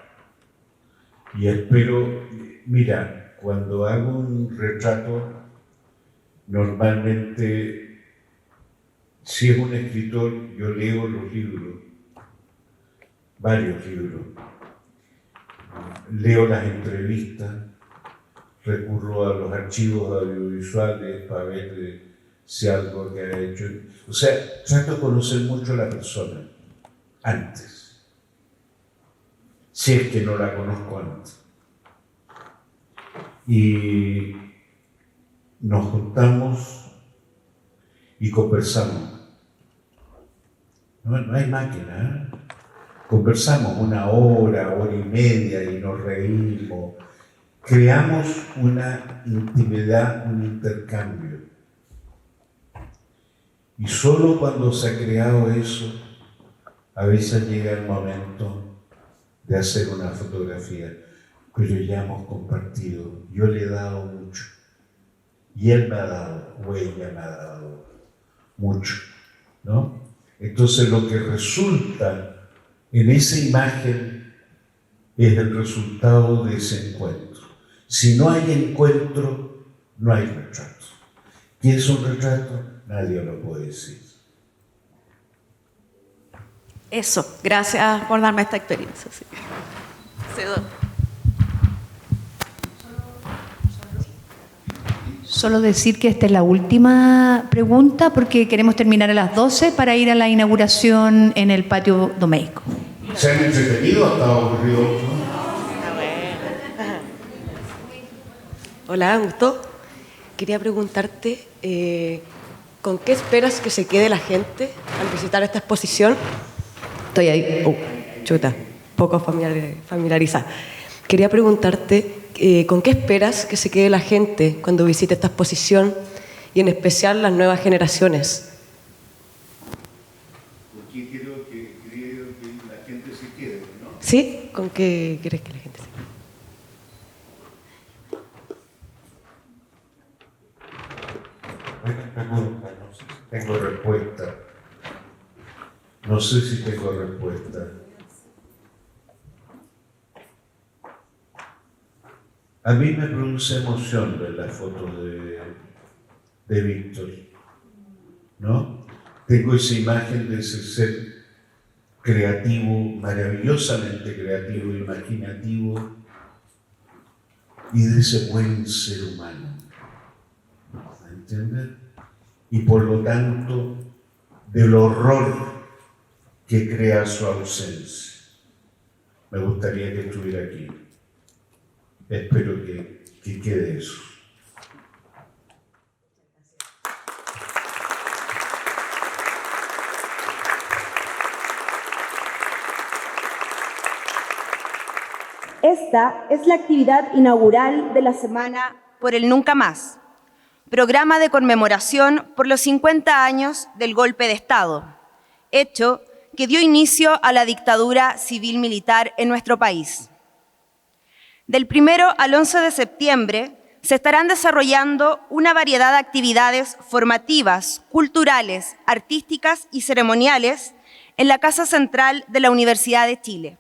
Y espero, mira, cuando hago un retrato, normalmente, si es un escritor, yo leo los libros, varios libros. Leo las entrevistas, recurro a los archivos audiovisuales para ver si algo que ha hecho. O sea, trato de conocer mucho a la persona antes, si es que no la conozco antes. Y nos juntamos y conversamos. No hay máquina, ¿eh? Conversamos 1 hora, 1 hora y media y nos reímos. Creamos una intimidad, un intercambio. Y solo cuando se ha creado eso, a veces llega el momento de hacer una fotografía, pero ya hemos compartido. Yo le he dado mucho y él me ha dado, o ella me ha dado mucho, ¿no? Entonces lo que resulta en esa imagen es el resultado de ese encuentro. Si no hay encuentro, no hay retrato. ¿Qué es un retrato? Nadie lo puede decir. Eso, gracias por darme esta experiencia. Sí. Cedo. Solo decir que esta es la última pregunta porque queremos terminar a las 12 para ir a la inauguración en el patio Domeico. ¿Se han entretenido? ¿Ha estado aburrido? Hola, Augusto. Quería preguntarte, ¿con qué esperas que se quede la gente al visitar esta exposición? Estoy ahí, chuta, poco familiarizada. Quería preguntarte, ¿con qué esperas que se quede la gente cuando visite esta exposición y en especial las nuevas generaciones? Porque creo que la gente se quede, ¿no? ¿Sí? ¿Con qué quieres que la gente se quede? Buena pregunta, no sé si tengo respuesta. No sé si tengo respuesta. A mí me produce emoción ver las fotos de Víctor, ¿no? Tengo esa imagen de ese ser creativo, maravillosamente creativo, imaginativo, y de ese buen ser humano, ¿entiendes? Y por lo tanto, del horror que crea su ausencia. Me gustaría que estuviera aquí. Espero que quede eso. Esta es la actividad inaugural de la Semana por el Nunca Más, programa de conmemoración por los 50 años del golpe de Estado, hecho que dio inicio a la dictadura civil-militar en nuestro país. Del 1 al 11 de septiembre se estarán desarrollando una variedad de actividades formativas, culturales, artísticas y ceremoniales en la Casa Central de la Universidad de Chile,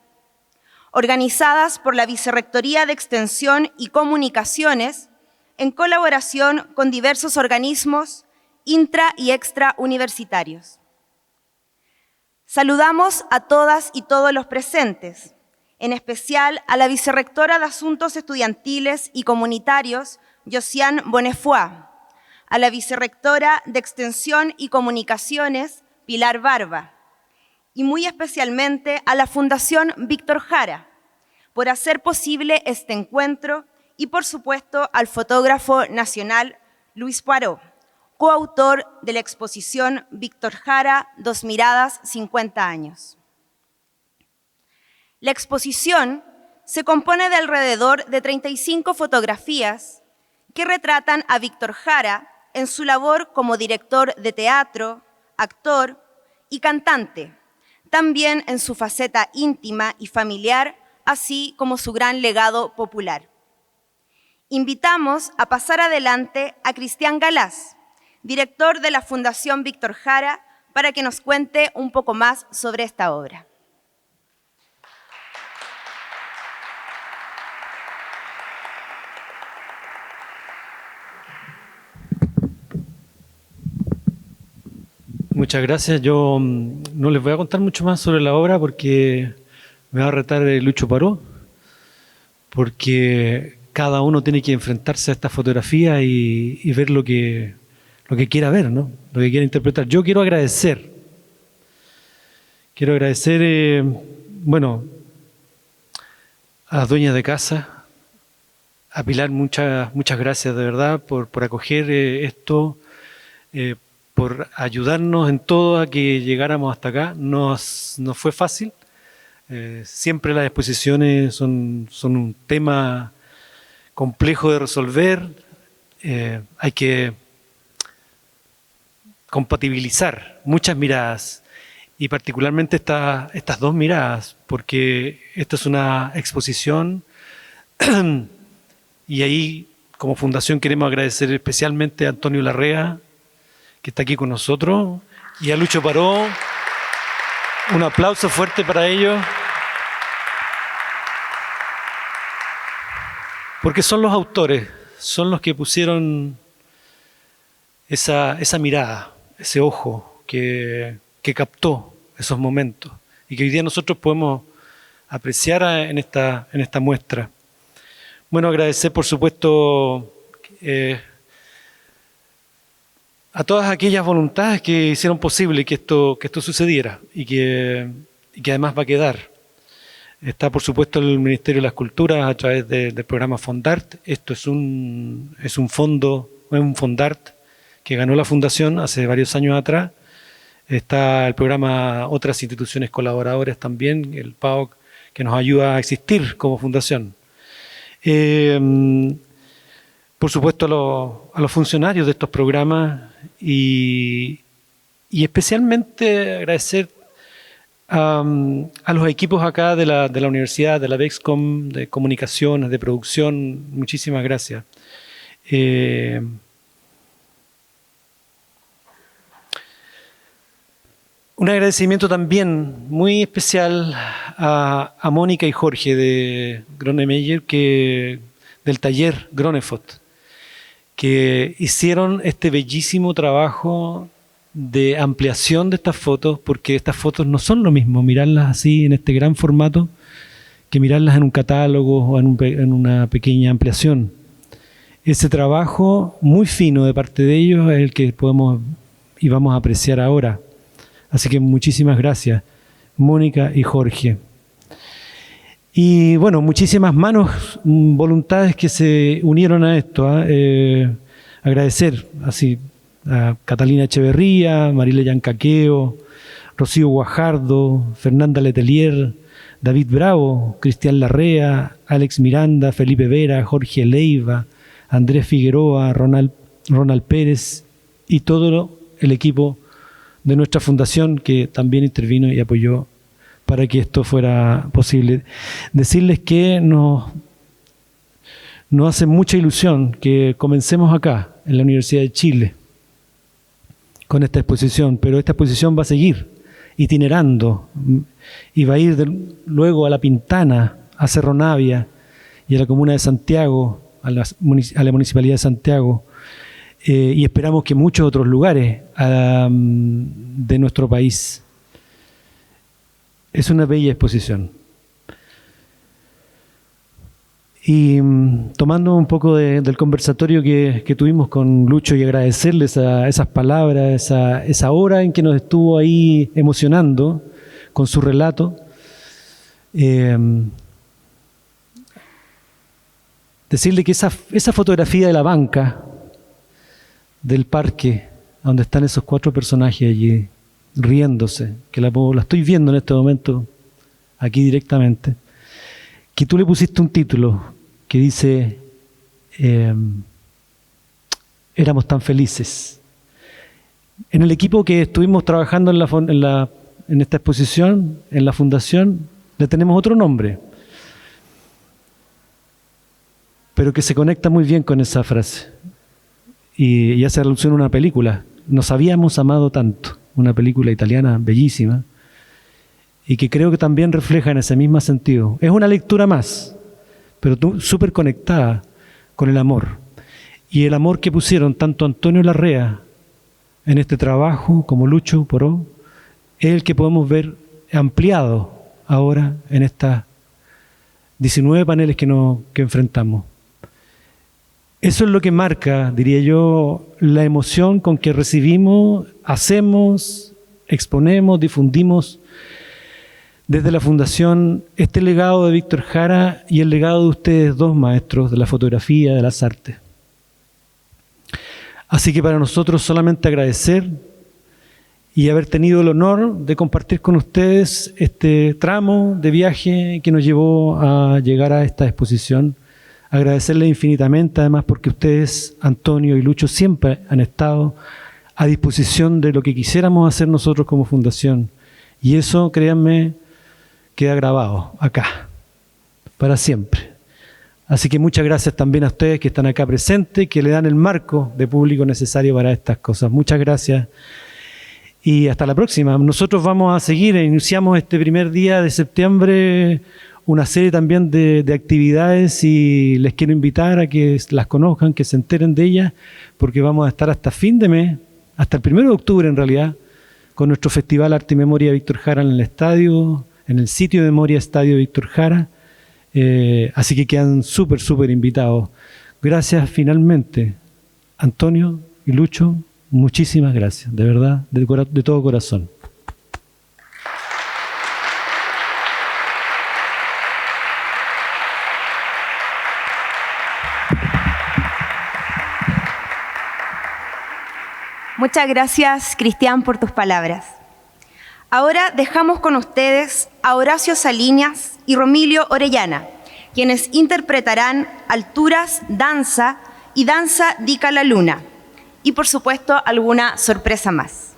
organizadas por la Vicerrectoría de Extensión y Comunicaciones en colaboración con diversos organismos intra- y extrauniversitarios. Saludamos a todas y todos los presentes, en especial a la Vicerrectora de Asuntos Estudiantiles y Comunitarios, Josiane Bonnefoy, a la Vicerrectora de Extensión y Comunicaciones, Pilar Barba, y muy especialmente a la Fundación Víctor Jara, por hacer posible este encuentro, y por supuesto al fotógrafo nacional Luis Poirot, coautor de la exposición Víctor Jara, Dos Miradas, 50 años. La exposición se compone de alrededor de 35 fotografías que retratan a Víctor Jara en su labor como director de teatro, actor y cantante, también en su faceta íntima y familiar, así como su gran legado popular. Invitamos a pasar adelante a Cristian Galás, director de la Fundación Víctor Jara, para que nos cuente un poco más sobre esta obra. Muchas gracias. Yo no les voy a contar mucho más sobre la obra porque me va a retar Lucho Paró, porque cada uno tiene que enfrentarse a esta fotografía y ver lo que quiera ver, ¿no? Lo que quiera interpretar. Yo quiero agradecer, bueno, a las dueñas de casa, a Pilar, muchas gracias de verdad por acoger esto, por ayudarnos en todo a que llegáramos hasta acá. No fue fácil. Siempre las exposiciones son un tema complejo de resolver. Hay que compatibilizar muchas miradas y particularmente estas dos miradas, porque esta es una exposición y ahí como fundación queremos agradecer especialmente a Antonio Larrea, que está aquí con nosotros, y a Lucho Paró. Un aplauso fuerte para ellos, porque son los autores, son los que pusieron esa mirada, ese ojo que captó esos momentos y que hoy día nosotros podemos apreciar en esta muestra. Bueno, agradecer por supuesto a todas aquellas voluntades que hicieron posible que esto sucediera y que además va a quedar. Está por supuesto el Ministerio de las Culturas a través del programa Fondart. Esto es un Fondart que ganó la Fundación hace varios años atrás. Está el programa Otras Instituciones Colaboradoras también, el PAOC, que nos ayuda a existir como fundación. Por supuesto a los funcionarios de estos programas y especialmente agradecer a los equipos acá de la universidad, de la Vexcom, de comunicaciones, de producción. Muchísimas gracias. Un agradecimiento también muy especial a Mónica y Jorge de Gronemeyer, del taller Gronefot, que hicieron este bellísimo trabajo de ampliación de estas fotos, porque estas fotos no son lo mismo mirarlas así en este gran formato que mirarlas en un catálogo o en una pequeña ampliación. Ese trabajo muy fino de parte de ellos es el que podemos y vamos a apreciar ahora. Así que muchísimas gracias, Mónica y Jorge. Y bueno, muchísimas manos, voluntades que se unieron a esto. Agradecer así a Catalina Echeverría, Marile Yancaqueo, Rocío Guajardo, Fernanda Letelier, David Bravo, Cristian Larrea, Alex Miranda, Felipe Vera, Jorge Leiva, Andrés Figueroa, Ronald Pérez y todo el equipo de nuestra fundación que también intervino y apoyó para que esto fuera posible. Decirles que nos hace mucha ilusión que comencemos acá, en la Universidad de Chile, con esta exposición, pero esta exposición va a seguir itinerando y va a ir luego a La Pintana, a Cerro Navia y a la Comuna de Santiago, a la Municipalidad de Santiago, y esperamos que muchos otros lugares de nuestro país. Es una bella exposición. Y tomando un poco del conversatorio que tuvimos con Lucho y agradecerles esas palabras, esa hora en que nos estuvo ahí emocionando con su relato, decirle que esa fotografía de la banca del parque, donde están esos 4 personajes allí riéndose, que la estoy viendo en este momento aquí directamente, que tú le pusiste un título que dice Éramos tan felices. En el equipo que estuvimos trabajando en esta exposición, en la fundación, le tenemos otro nombre, pero que se conecta muy bien con esa frase y hace alusión a una película. Nos habíamos amado tanto, una película italiana bellísima y que creo que también refleja en ese mismo sentido. Es una lectura más, pero súper conectada con el amor. Y el amor que pusieron tanto Antonio Larrea en este trabajo como Lucho Poró es el que podemos ver ampliado ahora en estas 19 paneles que enfrentamos. Eso es lo que marca, diría yo, la emoción con que recibimos, hacemos, exponemos, difundimos desde la Fundación este legado de Víctor Jara y el legado de ustedes dos maestros de la fotografía, de las artes. Así que para nosotros solamente agradecer y haber tenido el honor de compartir con ustedes este tramo de viaje que nos llevó a llegar a esta exposición. Agradecerles infinitamente, además, porque ustedes, Antonio y Lucho, siempre han estado a disposición de lo que quisiéramos hacer nosotros como fundación. Y eso, créanme, queda grabado acá, para siempre. Así que muchas gracias también a ustedes que están acá presentes, que le dan el marco de público necesario para estas cosas. Muchas gracias y hasta la próxima. Nosotros vamos a seguir, iniciamos este primer día de septiembre una serie también de actividades y les quiero invitar a que las conozcan, que se enteren de ellas, porque vamos a estar hasta fin de mes, hasta el 1 de octubre en realidad, con nuestro Festival Arte y Memoria Víctor Jara en el estadio, en el sitio de memoria Estadio Víctor Jara. Así que quedan súper invitados. Gracias finalmente, Antonio y Lucho, muchísimas gracias, de verdad, de todo corazón. Muchas gracias, Cristian, por tus palabras. Ahora dejamos con ustedes a Horacio Salinas y Romilio Orellana, quienes interpretarán Alturas, Danza y Danza Dica la Luna, y por supuesto alguna sorpresa más.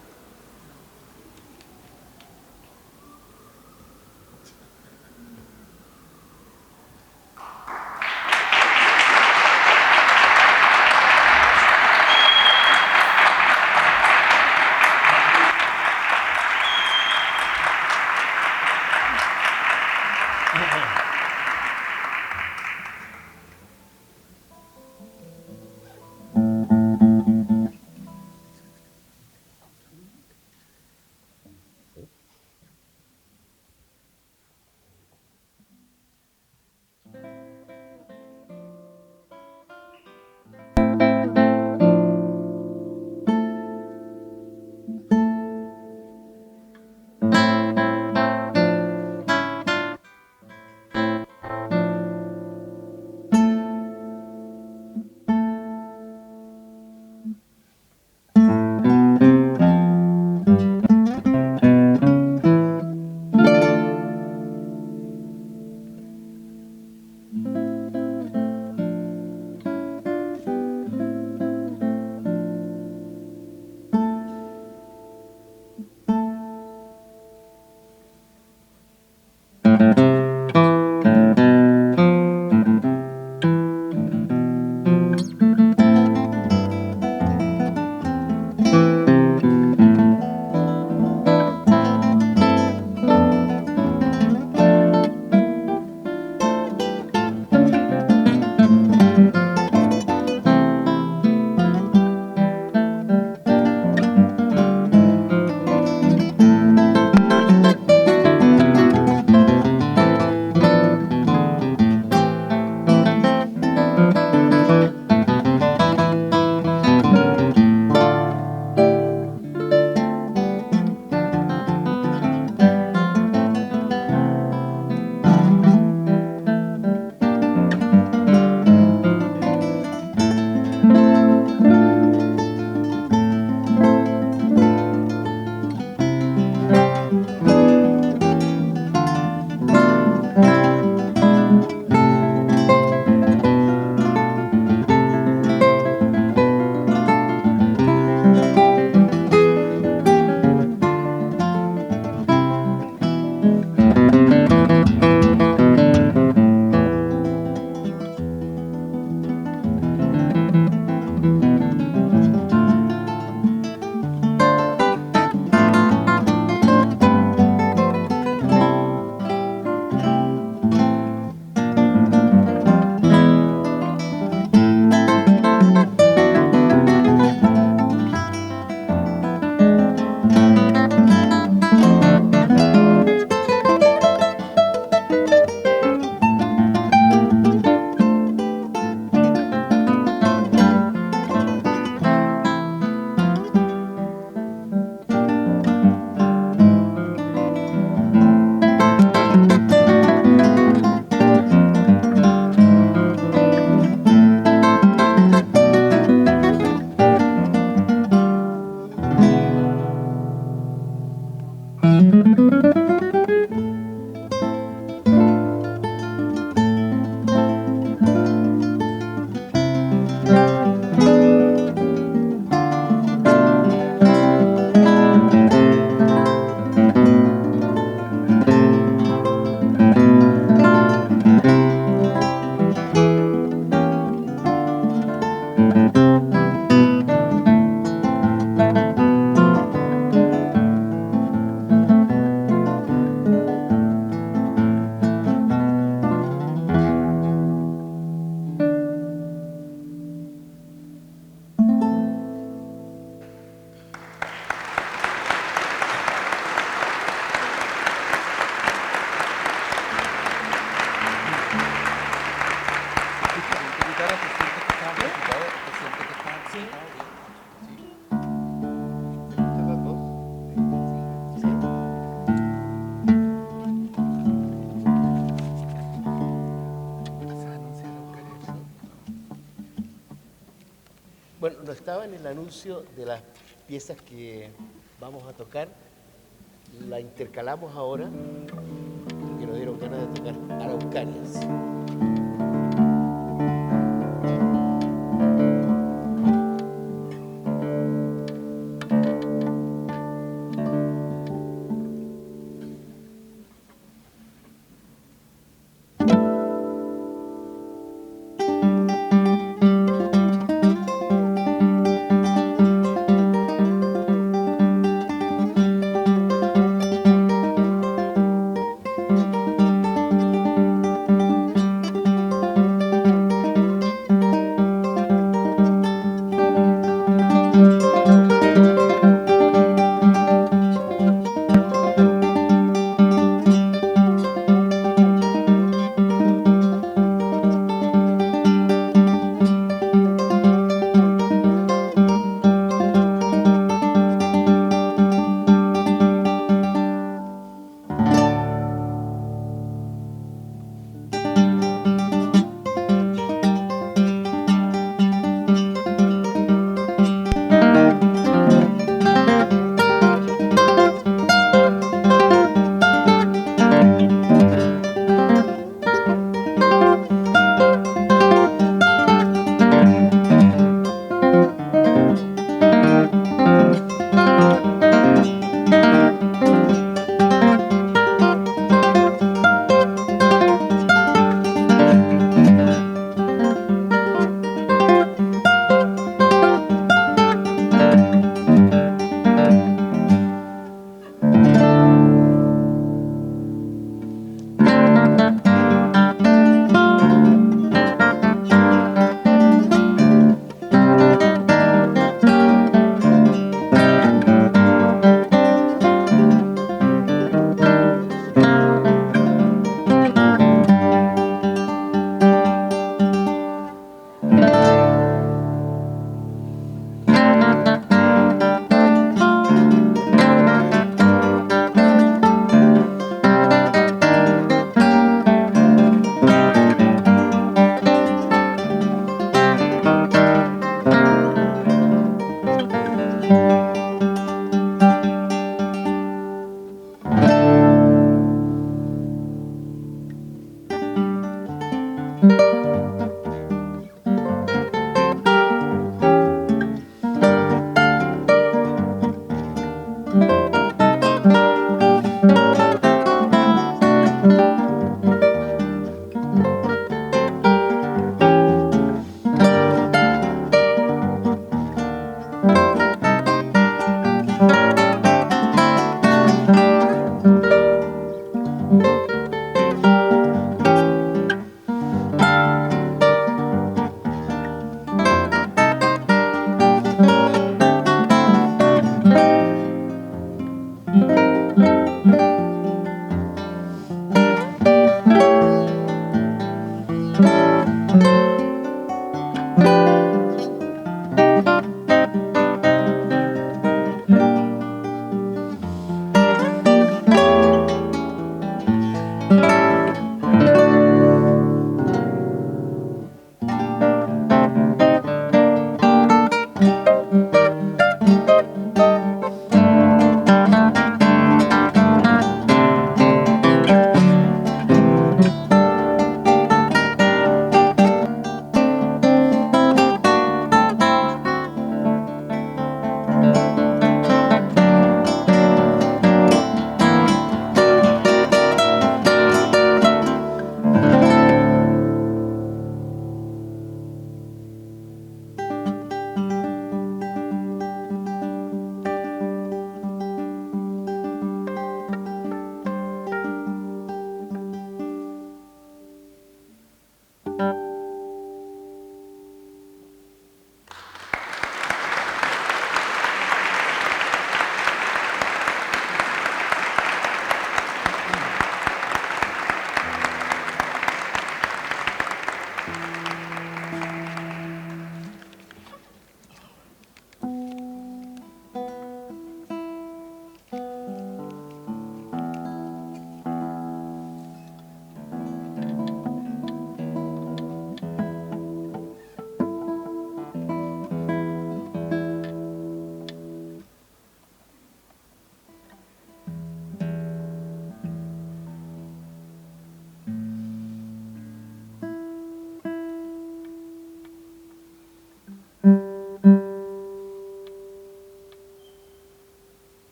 Bueno, no estaba en el anuncio de las piezas que vamos a tocar. La intercalamos ahora porque nos dieron ganas de tocar Araucarias.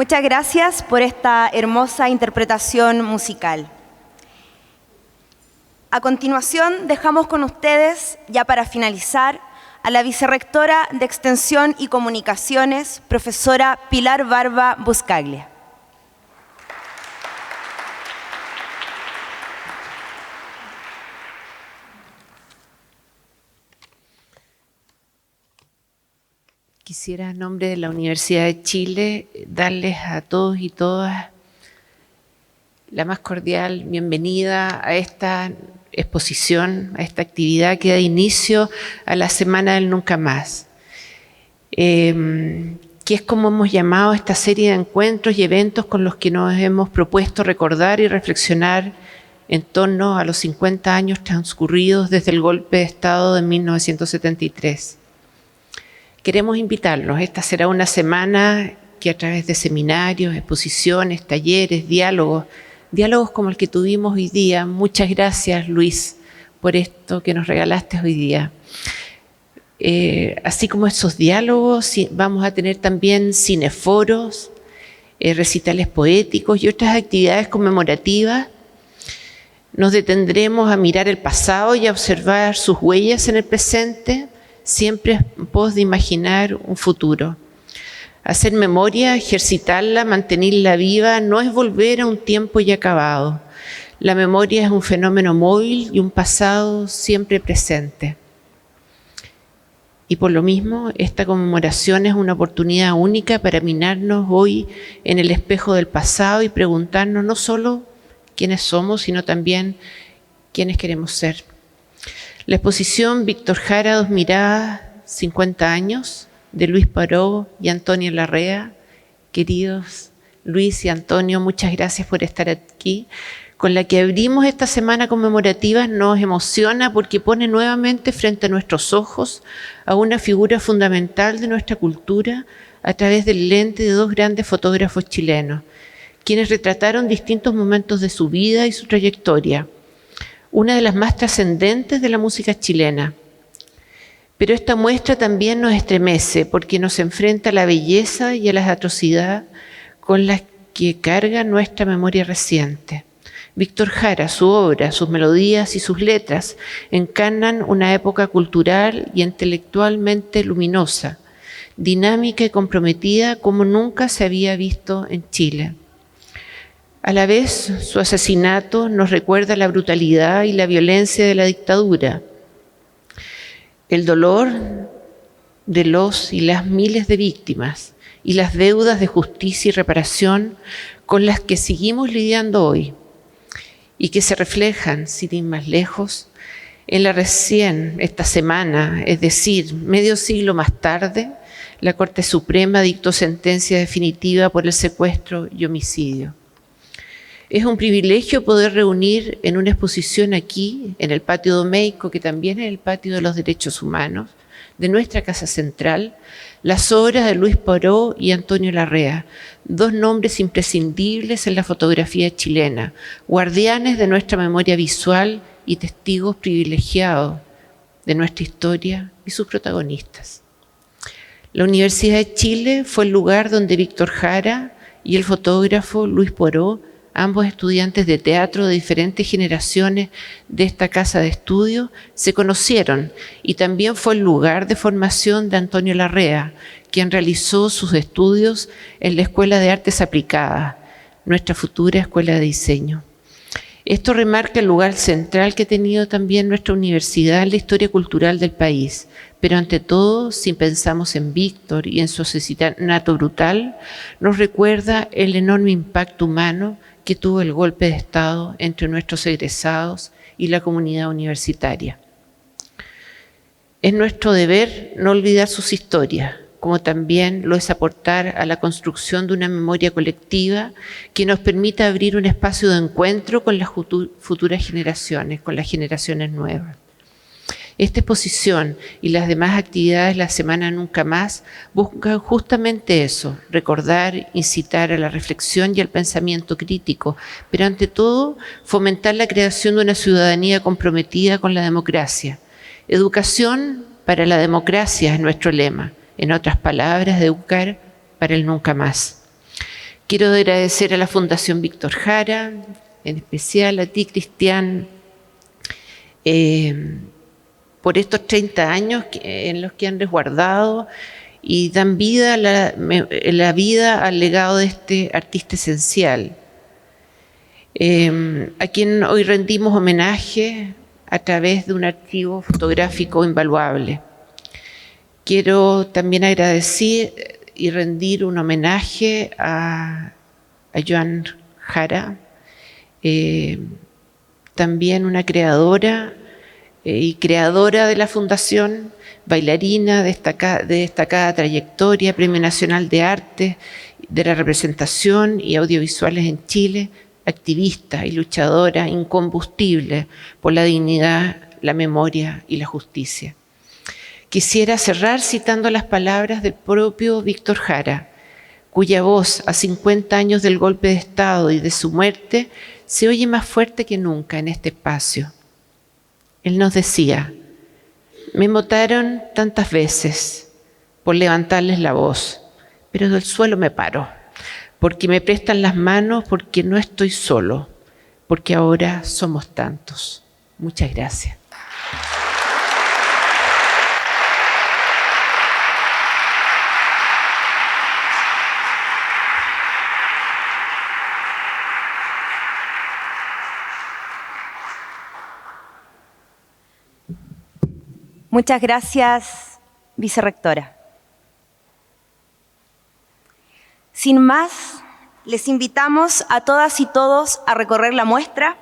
Muchas gracias por esta hermosa interpretación musical. A continuación, dejamos con ustedes, ya para finalizar, a la vicerrectora de Extensión y Comunicaciones, profesora Pilar Barba Buscaglia. Quisiera, en nombre de la Universidad de Chile, darles a todos y todas la más cordial bienvenida a esta exposición, a esta actividad que da inicio a la Semana del Nunca Más, que es como hemos llamado esta serie de encuentros y eventos con los que nos hemos propuesto recordar y reflexionar en torno a los 50 años transcurridos desde el golpe de Estado de 1973. Queremos invitarlos. Esta será una semana que a través de seminarios, exposiciones, talleres, diálogos como el que tuvimos hoy día. Muchas gracias, Luis, por esto que nos regalaste hoy día. Así como esos diálogos, vamos a tener también cineforos, recitales poéticos y otras actividades conmemorativas. Nos detendremos a mirar el pasado y a observar sus huellas en el presente, siempre en pos de imaginar un futuro. Hacer memoria, ejercitarla, mantenerla viva, no es volver a un tiempo ya acabado. La memoria es un fenómeno móvil y un pasado siempre presente. Y por lo mismo, esta conmemoración es una oportunidad única para mirarnos hoy en el espejo del pasado y preguntarnos no solo quiénes somos, sino también quiénes queremos ser. La exposición Víctor Jara, Dos Miradas, 50 años, de Luis Paró y Antonio Larrea. Queridos Luis y Antonio, muchas gracias por estar aquí. Con la que abrimos esta semana conmemorativa nos emociona porque pone nuevamente frente a nuestros ojos a una figura fundamental de nuestra cultura a través del lente de dos grandes fotógrafos chilenos, quienes retrataron distintos momentos de su vida y su trayectoria, una de las más trascendentes de la música chilena. Pero esta muestra también nos estremece porque nos enfrenta a la belleza y a las atrocidades con las que carga nuestra memoria reciente. Víctor Jara, su obra, sus melodías y sus letras encarnan una época cultural y intelectualmente luminosa, dinámica y comprometida como nunca se había visto en Chile. A la vez, su asesinato nos recuerda la brutalidad y la violencia de la dictadura, el dolor de los y las miles de víctimas y las deudas de justicia y reparación con las que seguimos lidiando hoy y que se reflejan, sin ir más lejos, en la recién, esta semana, es decir, medio siglo más tarde, la Corte Suprema dictó sentencia definitiva por el secuestro y homicidio. Es un privilegio poder reunir en una exposición aquí, en el Patio Domeico, que también es el Patio de los Derechos Humanos, de nuestra Casa Central, las obras de Luis Paró y Antonio Larrea, dos nombres imprescindibles en la fotografía chilena, guardianes de nuestra memoria visual y testigos privilegiados de nuestra historia y sus protagonistas. La Universidad de Chile fue el lugar donde Víctor Jara y el fotógrafo Luis Paró, ambos estudiantes de teatro de diferentes generaciones de esta casa de estudio, se conocieron y también fue el lugar de formación de Antonio Larrea, quien realizó sus estudios en la Escuela de Artes Aplicadas, nuestra futura Escuela de Diseño. Esto remarca el lugar central que ha tenido también nuestra universidad en la historia cultural del país, pero ante todo, si pensamos en Víctor y en su asesinato brutal, nos recuerda el enorme impacto humano que tuvo el golpe de Estado entre nuestros egresados y la comunidad universitaria. Es nuestro deber no olvidar sus historias, como también lo es aportar a la construcción de una memoria colectiva que nos permita abrir un espacio de encuentro con las futuras generaciones, con las generaciones nuevas. Esta exposición y las demás actividades de la Semana Nunca Más buscan justamente eso, recordar, incitar a la reflexión y al pensamiento crítico, pero ante todo fomentar la creación de una ciudadanía comprometida con la democracia. Educación para la democracia es nuestro lema, en otras palabras, educar para el nunca más. Quiero agradecer a la Fundación Víctor Jara, en especial a ti, Cristian, por estos 30 años en los que han resguardado y dan vida la vida al legado de este artista esencial, a quien hoy rendimos homenaje a través de un archivo fotográfico invaluable. Quiero también agradecer y rendir un homenaje a Joan Jara, también una creadora y creadora de la Fundación, bailarina de destacada trayectoria, Premio Nacional de Arte, de la Representación y Audiovisuales en Chile, activista y luchadora incombustible por la dignidad, la memoria y la justicia. Quisiera cerrar citando las palabras del propio Víctor Jara, cuya voz a 50 años del golpe de Estado y de su muerte se oye más fuerte que nunca en este espacio. Él nos decía: me mataron tantas veces por levantarles la voz, pero del suelo me paro, porque me prestan las manos, porque no estoy solo, porque ahora somos tantos. Muchas gracias. Muchas gracias, vicerrectora. Sin más, les invitamos a todas y todos a recorrer la muestra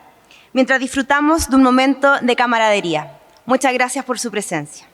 mientras disfrutamos de un momento de camaradería. Muchas gracias por su presencia.